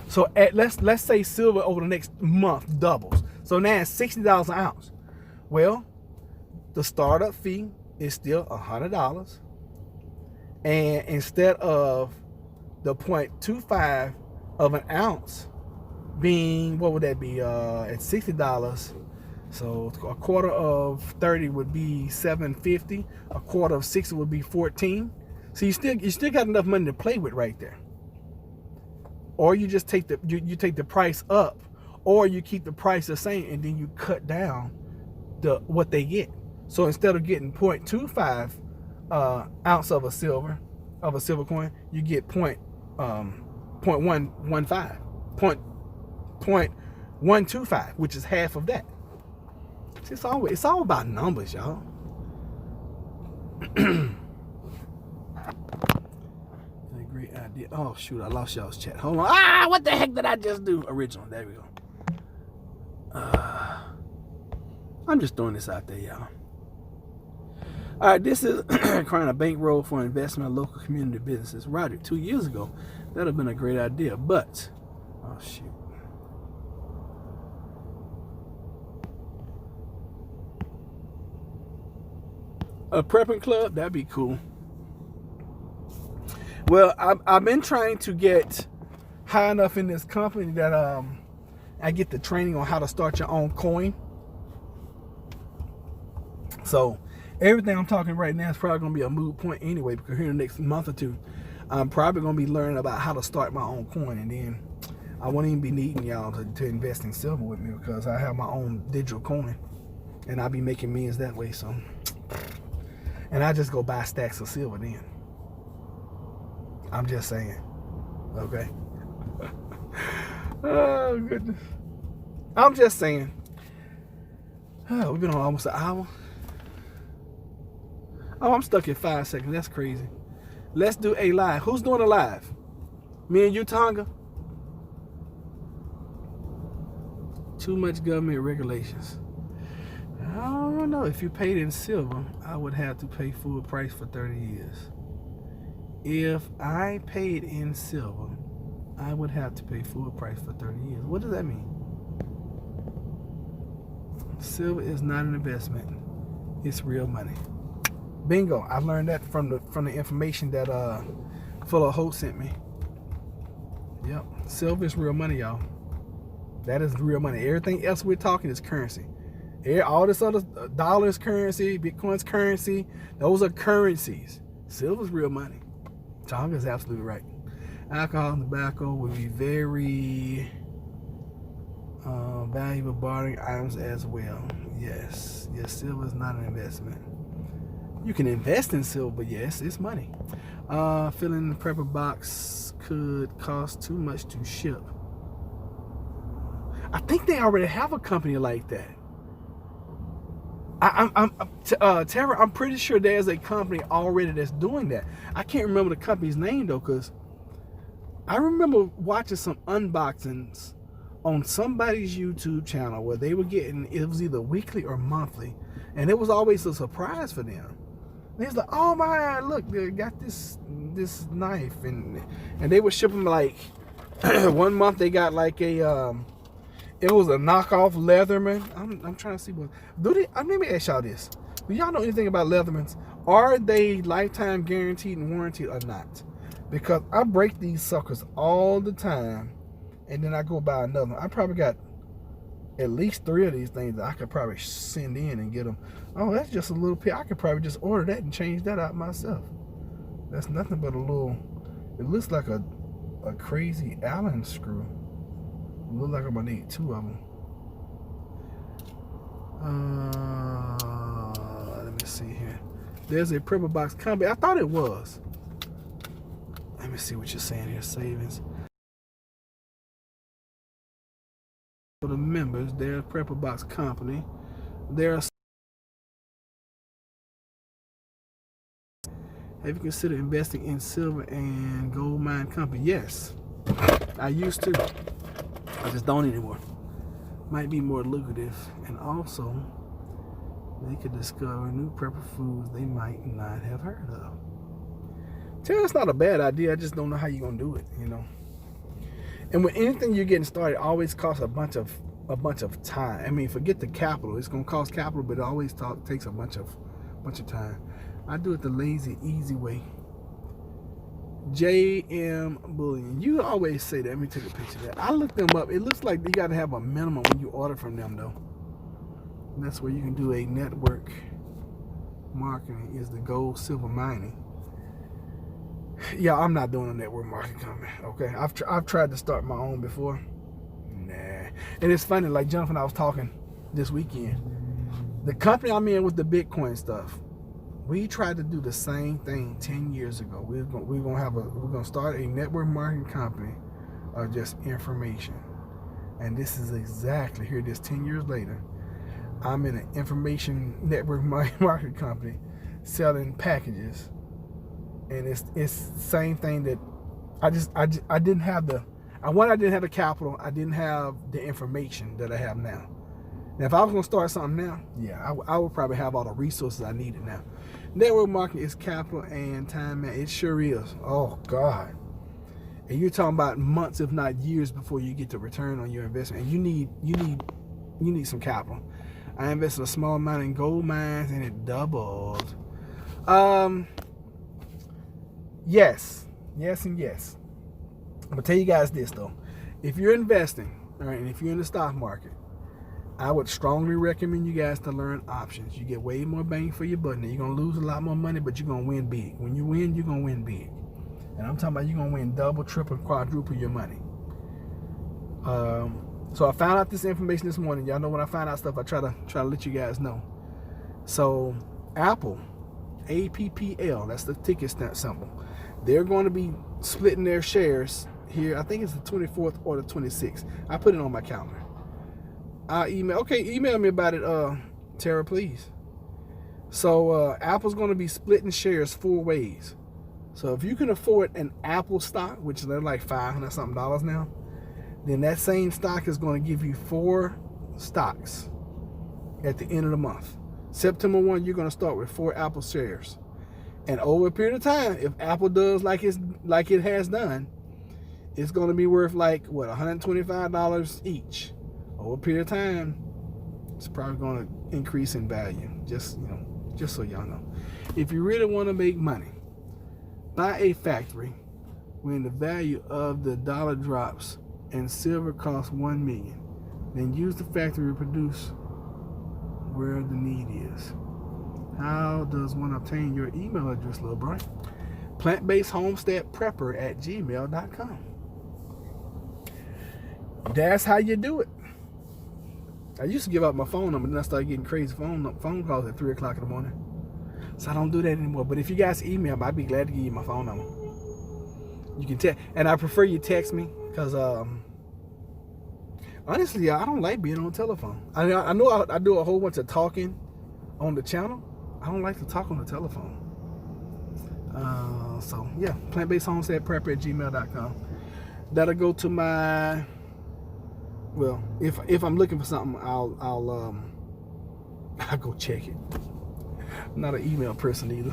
So let's say silver over the next month doubles. So now it's $60 an ounce. Well, the startup fee is still $100, and instead of the 0.25 of an ounce being, what would that be, at $60. So a quarter of 30 would be $7.50. A quarter of 60 would be $14. So you still got enough money to play with right there. Or you just take you take the price up, or you keep the price the same and then you cut down what they get. So instead of getting 0.25 ounce of a silver coin, you get 0.125, which is half of that. It's all about numbers, y'all. A great idea. Oh shoot, I lost y'all's chat. Hold on. What the heck did I just do? Original. There we go. I'm just throwing this out there, y'all. All right, this is creating a bankroll for investment in local community businesses. Roger, 2 years ago, that would have been a great idea, but oh shoot. A prepping club, that'd be cool. Well, I've been trying to get high enough in this company that I get the training on how to start your own coin. So everything I'm talking right now is probably going to be a moot point anyway, because here in the next month or two, I'm probably going to be learning about how to start my own coin, and then I won't even be needing y'all to invest in silver with me, because I have my own digital coin, and I'll be making millions that way. So, and I just go buy stacks of silver then. I'm just saying. Okay. Oh, goodness. I'm just saying. Oh, we've been on almost an hour. Oh, I'm stuck at 5 seconds. That's crazy. Let's do a live. Who's doing a live? Me and you, Tonga? Too much government regulations. I don't know. If you paid in silver, I would have to pay full price for 30 years. If I paid in silver, I would have to pay full price for 30 years. What does that mean? Silver is not an investment. It's real money. Bingo. I learned that from the information that Fuller Holt sent me. Yep. Silver is real money, y'all. That is real money. Everything else we're talking is currency. All this other dollars currency, Bitcoin's currency, those are currencies. Silver's real money. Tonga is absolutely right. Alcohol and tobacco would be very valuable bartering items as well. Yes, silver is not an investment. You can invest in silver, but yes, it's money. Filling the prepper box could cost too much to ship. I think they already have a company like that. Tara, I'm pretty sure there's a company already that's doing that. I can't remember the company's name though, because I remember watching some unboxings on somebody's YouTube channel where they were getting, it was either weekly or monthly, and it was always a surprise for them. They was like, oh my, look, they got this knife, and they were shipping like 1 month they got like a it was a knockoff Leatherman. I'm trying to see what let me ask y'all this. Do y'all know anything about Leathermans? Are they lifetime guaranteed and warranted or not? Because I break these suckers all the time, and then I go buy another one. I probably got at least 3 of these things that I could probably send in and get them. Oh, that's just a little I could probably just order that and change that out myself. That's nothing but a little, it looks like a crazy Allen screw. It looks like I'm gonna need 2 of them. Let me see here. There's a prepper box company. I thought it was. Let me see what you're saying here. Savings. For the members, there's a prepper box company. There's. Have you considered investing in silver and gold mine company? Yes, I used to. I just don't anymore. Might be more lucrative, and also they could discover new prepper foods they might not have heard of. Tell, it's not a bad idea. I just don't know how you're gonna do it, you know. And with anything you're getting started, it always costs a bunch of time. I mean, forget the capital. It's gonna cost capital, but it always takes a bunch of time. I do it the lazy, easy way. JM Bullion. You always say that. Let me take a picture of that. I looked them up. It looks like you got to have a minimum when you order from them, though. And that's where you can do a network marketing is the gold, silver mining. Yeah, I'm not doing a network marketing company. Okay, I've tried to start my own before. Nah, and it's funny. Like Jonathan, I was talking this weekend. The company I'm in with the Bitcoin stuff. We tried to do the same thing 10 years ago. We're gonna start a network marketing company of just information. And this is exactly, here it is 10 years later. I'm in an information network marketing company selling packages. And it's the same thing that I didn't have the capital, I didn't have the information that I have now. Now, if I was going to start something now, yeah, I would probably have all the resources I needed now. Network marketing is capital and time, man. It sure is. Oh, God. And you're talking about months, if not years, before you get the return on your investment. And you need some capital. I invested a small amount in gold mines, and it doubled. Yes, and yes. I'm going to tell you guys this, though. If you're investing, all right, and if you're in the stock market, I would strongly recommend you guys to learn options. You get way more bang for your buck. Now, you're going to lose a lot more money, but you're going to win big. When you win, you're going to win big. And I'm talking about you're going to win double, triple, quadruple your money. So I found out this information this morning. Y'all know when I find out stuff, I try to let you guys know. So Apple, APPL, that's the ticket stamp symbol. They're going to be splitting their shares here. I think it's the 24th or the 26th. I put it on my calendar. Email me about it, Tara, please. So Apple's going to be splitting shares 4 ways. So if you can afford an Apple stock, which they're like $500 something now, then that same stock is going to give you 4 stocks at the end of the month. September 1, you're going to start with 4 Apple shares. And over a period of time, if Apple does like it has done, it's going to be worth like, what, $125 each. Over a period of time, it's probably going to increase in value. Just so y'all know. If you really want to make money, buy a factory when the value of the dollar drops and silver costs $1 million. Then use the factory to produce where the need is. How does one obtain your email address, little bro? Plant-based homestead prepper at gmail.com. That's how you do it. I used to give out my phone number, then I started getting crazy phone calls at 3 o'clock in the morning. So I don't do that anymore. But if you guys email me, I'd be glad to give you my phone number. You can text, and I prefer you text me because honestly, I don't like being on the telephone. I know I do a whole bunch of talking on the channel. I don't like to talk on the telephone. So yeah, plant-based homestead prepper at gmail.com. That'll go to my. Well, if I'm looking for something, I'll go check it. I'm not an email person either.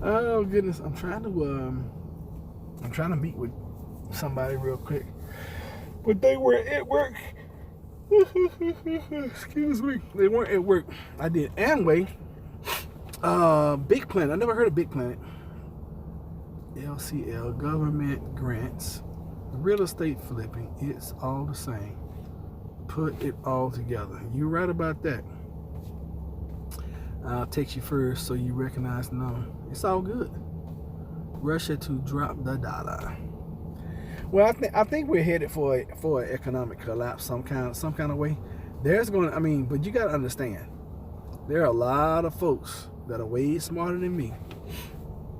Oh goodness, I'm trying to meet with somebody real quick, but they were at work. Excuse me, they weren't at work. I did Amway, Big Planet. I never heard of Big Planet. LCL, government grants, real estate flipping. It's all the same. Put it all together. You're right about that. I'll text you first so you recognize the number. It's all good. Russia to drop the dollar. Well, I think we're headed for an economic collapse some kind of way. But you got to understand, there are a lot of folks that are way smarter than me.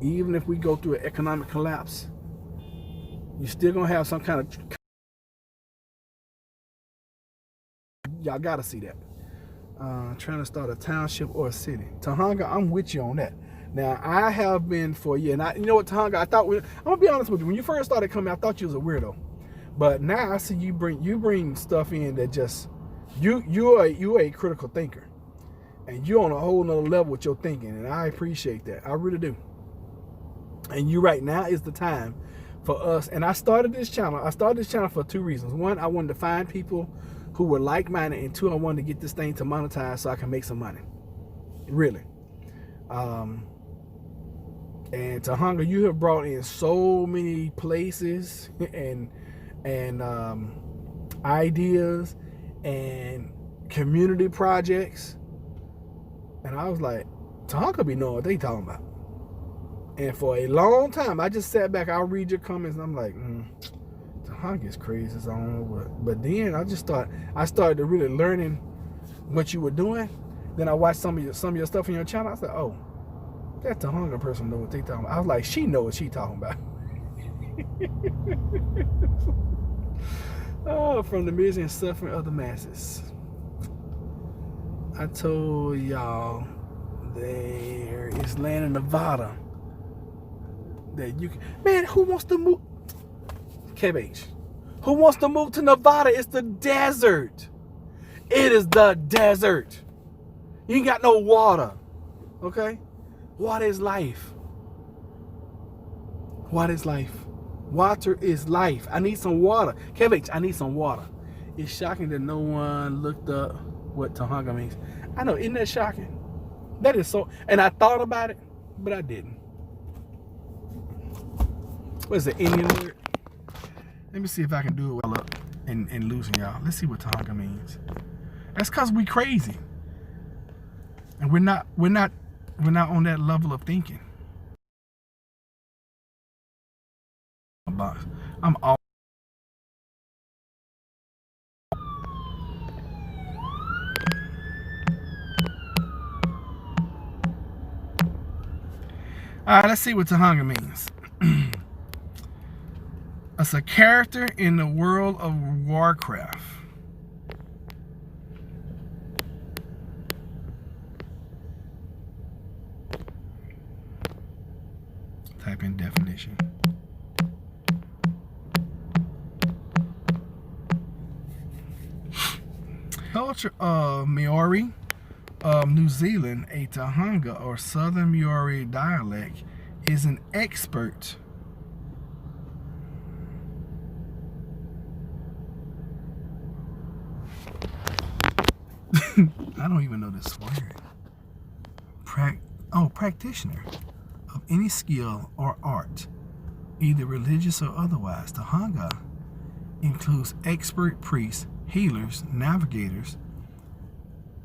Even if we go through an economic collapse, you're still gonna have some kind of. Y'all gotta see that. Trying to start a township or a city. Tahanga, I'm with you on that. Now, I have been for you, and you know what, Tahanga, I'm gonna be honest with you. When you first started coming, I thought you was a weirdo, but now I see you bring stuff in that just you're a critical thinker, and you're on a whole nother level with your thinking, and I appreciate that. I really do. And you're right. Now is the time for us. And I started this channel. For 2 reasons. 1, I wanted to find people who were like-minded, and 2, I wanted to get this thing to monetize so I can make some money. Really. And Tahanga, you have brought in so many places and ideas and community projects. And I was like, Tahanga be knowing what they talking about. And for a long time, I just sat back, I'll read your comments, and I'm like, Tahanga is crazy. I don't know what. But then I started to really learning what you were doing. Then I watched some of your stuff on your channel. I said, oh, that Tahanga person know what they talking about. I was like, she know what she talking about. Oh, from the misery and suffering of the masses. I told y'all there is land in Nevada that you can, man, who wants to move? KBH. Who wants to move to Nevada? It's the desert. It is the desert. You ain't got no water. Okay? Water is life. Water is life. Water is life. I need some water. KBH, I need some water. It's shocking that no one looked up what Tahanga means. I know, isn't that shocking? That is so, and I thought about it, but I didn't. What is the Indian word? Let me see if I can do it well up and losing y'all. Let's see what Tahanga means. That's because we crazy. And we're not on that level of thinking. I'm all right, let's see what Tahanga means. It's a character in the world of Warcraft. Type in definition. Culture of Maori of New Zealand, a Tahanga or Southern Maori dialect is an expert I don't even know this word. Practitioner of any skill or art, either religious or otherwise. Tahanga includes expert priests, healers, navigators,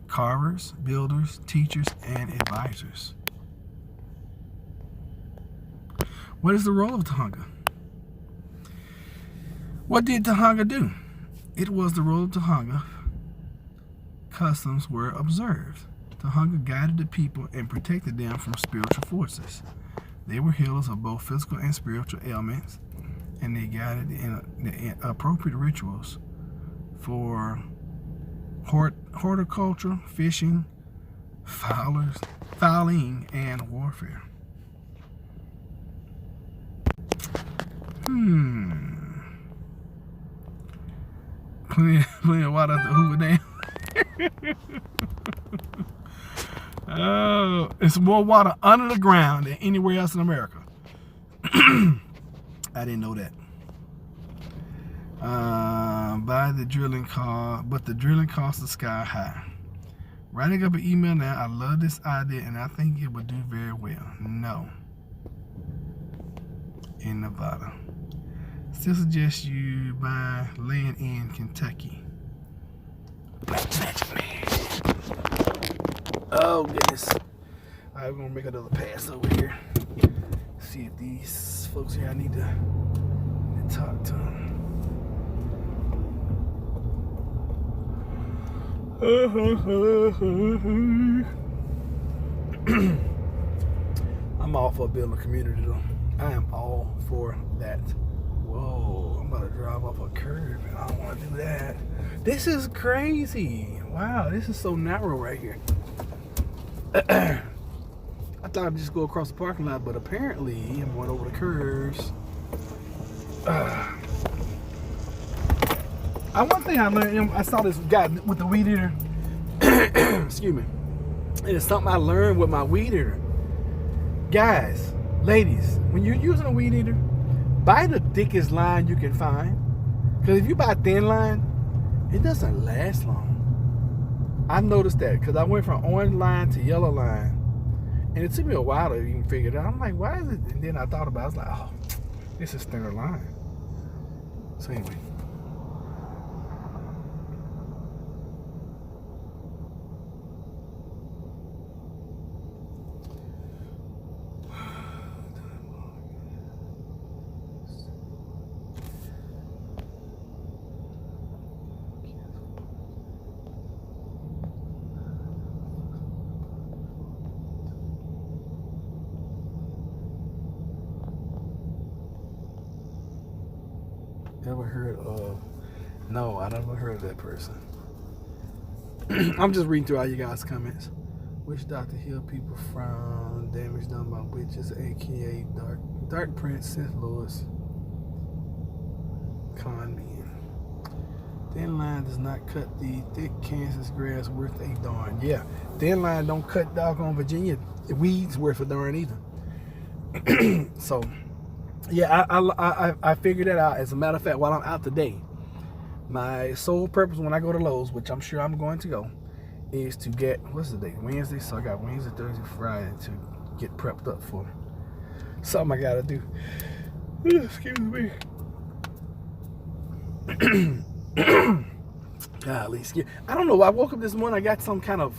carvers, builders, teachers, and advisors. What is the role of Tahanga? What did Tahanga do? It was the role of Tahanga. Customs were observed. Tahanga guided the people and protected them from spiritual forces. They were healers of both physical and spiritual ailments, and they guided in appropriate rituals for horticulture, fishing, fowling, and warfare. Plenty of water at the Hoover Dam. Oh, it's more water under the ground than anywhere else in America. I didn't know that. By the drilling cost, but the drilling cost is sky high. Writing up an email now. I love this idea and I think it would do very well. No. In Nevada. Still suggest you buy land in Kentucky. Oh goodness. Alright, we're gonna make another pass over here. See if these folks here, I need to talk to them. I'm all for building a community though. I am all for that. Whoa, I'm about to drive off a curve and I don't want to do that. This is crazy. Wow, this is so narrow right here. I thought I'd just go across the parking lot, but apparently I'm going over the curves. One thing I learned, I saw this guy with the weed eater. Excuse me. And it's something I learned with my weed eater. Guys, ladies, when you're using a weed eater, buy the thickest line you can find. Because if you buy thin line, it doesn't last long. I noticed that because I went from orange line to yellow line. And it took me a while to even figure it out. I'm like, why is it? And then I thought about it. I was like, oh, this is thinner line. So anyway. Never heard of? No, I never heard of that person. I'm just reading through all you guys' comments. Which Dr. Hill people from damage done by witches, aka Dark Prince, Sith Lords, con men. Thin line does not cut the thick Kansas grass worth a darn. Yeah, thin line don't cut doggone Virginia weeds worth a darn either. So. Yeah, I figured that out. As a matter of fact, while I'm out today, my sole purpose when I go to Lowe's, which I'm sure I'm going to go, is to get, what's the day? Wednesday. So I got Wednesday, Thursday, Friday to get prepped up for something I gotta do. Excuse me. Golly, I don't know. I woke up this morning. I got some kind of,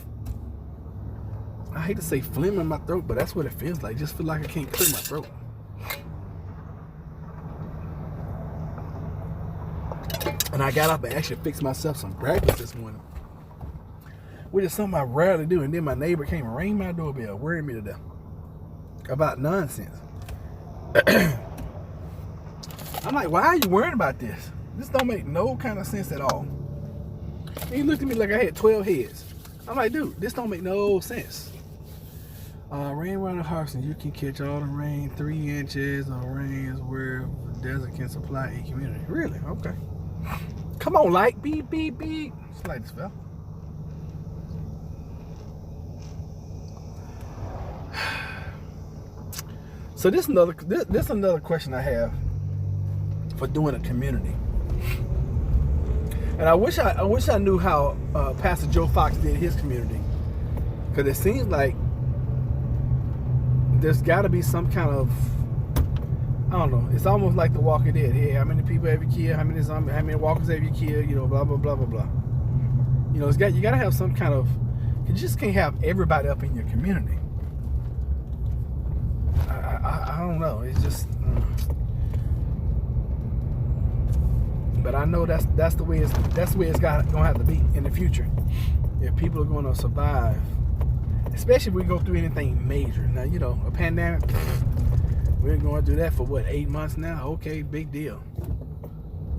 I hate to say phlegm in my throat, but that's what it feels like. Just feel like I can't clear my throat. And I got up and actually fixed myself some breakfast this morning, which is something I rarely do. And then my neighbor came and rang my doorbell, worried me to death about nonsense. I'm like, why are you worrying about this? This don't make no kind of sense at all. And he looked at me like I had 12 heads. I'm like, dude, this don't make no sense. Rain around the house and you can catch all the rain. 3 inches of rain is where the desert can supply a community. Really? Okay. Come on, light, beep, beep, beep. This light is fell. So this is another question I have for doing a community. And I wish I knew how Pastor Joe Fox did his community, because it seems like there's got to be some kind of, I don't know. It's almost like The Walking Dead. Hey, how many people have you killed? How many walkers have you killed? You know, blah blah blah blah blah. You know, you got to have some kind of. You just can't have everybody up in your community. I don't know. It's just. But I know that's the way it's gonna have to be in the future. If people are going to survive, especially if we go through anything major. Now, you know, a pandemic. We're going through that for what, 8 months now? Okay, big deal.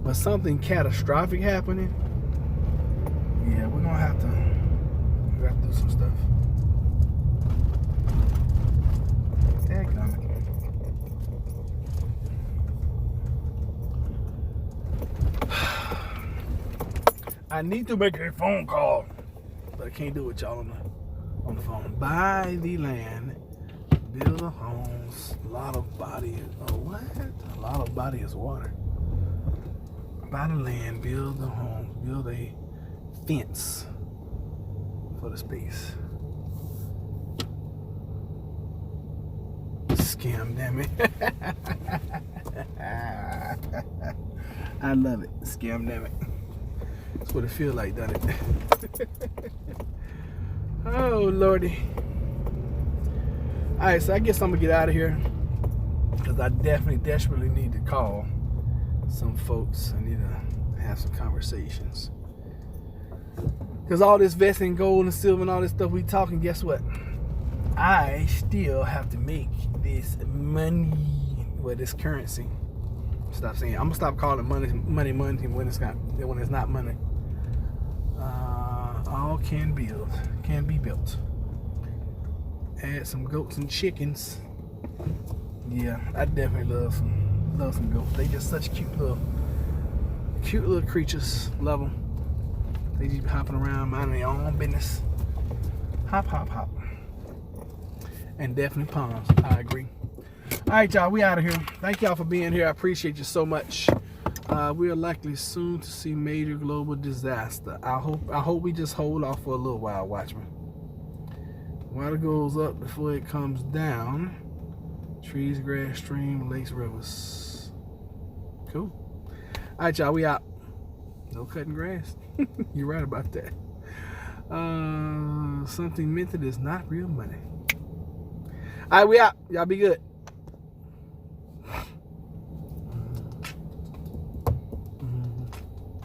But something catastrophic happening, yeah, we're gonna have to do some stuff. Daggone it. I need to make a phone call, but I can't do it, y'all, on the phone. Buy the land, build a homes. A lot of body is water. Buy the land, build the home, build a fence for the space. Scam, damn it. I love it. Scam, damn it. That's what it feels like, doesn't it? Oh, Lordy. Alright, so I guess I'm going to get out of here, because I desperately need to call some folks. I need to have some conversations. Because all this vesting gold and silver and all this stuff we talking, guess what? I still have to make this money, this currency. Stop saying. I'm gonna stop calling money when it's not money. All can be built. Add some goats and chickens. Yeah, I definitely love some goats. They just such cute little creatures. Love them. They just be hopping around, minding their own business. Hop, hop, hop. And definitely palms. I agree. All right, y'all, we out of here. Thank y'all for being here. I appreciate you so much. We are likely soon to see major global disaster. I hope we just hold off for a little while, Watchmen. Water goes up before it comes down. Trees, grass, stream, lakes, rivers. Cool. All right, y'all, we out. No cutting grass. You're right about that. Something minted is not real money. All right, we out. Y'all be good.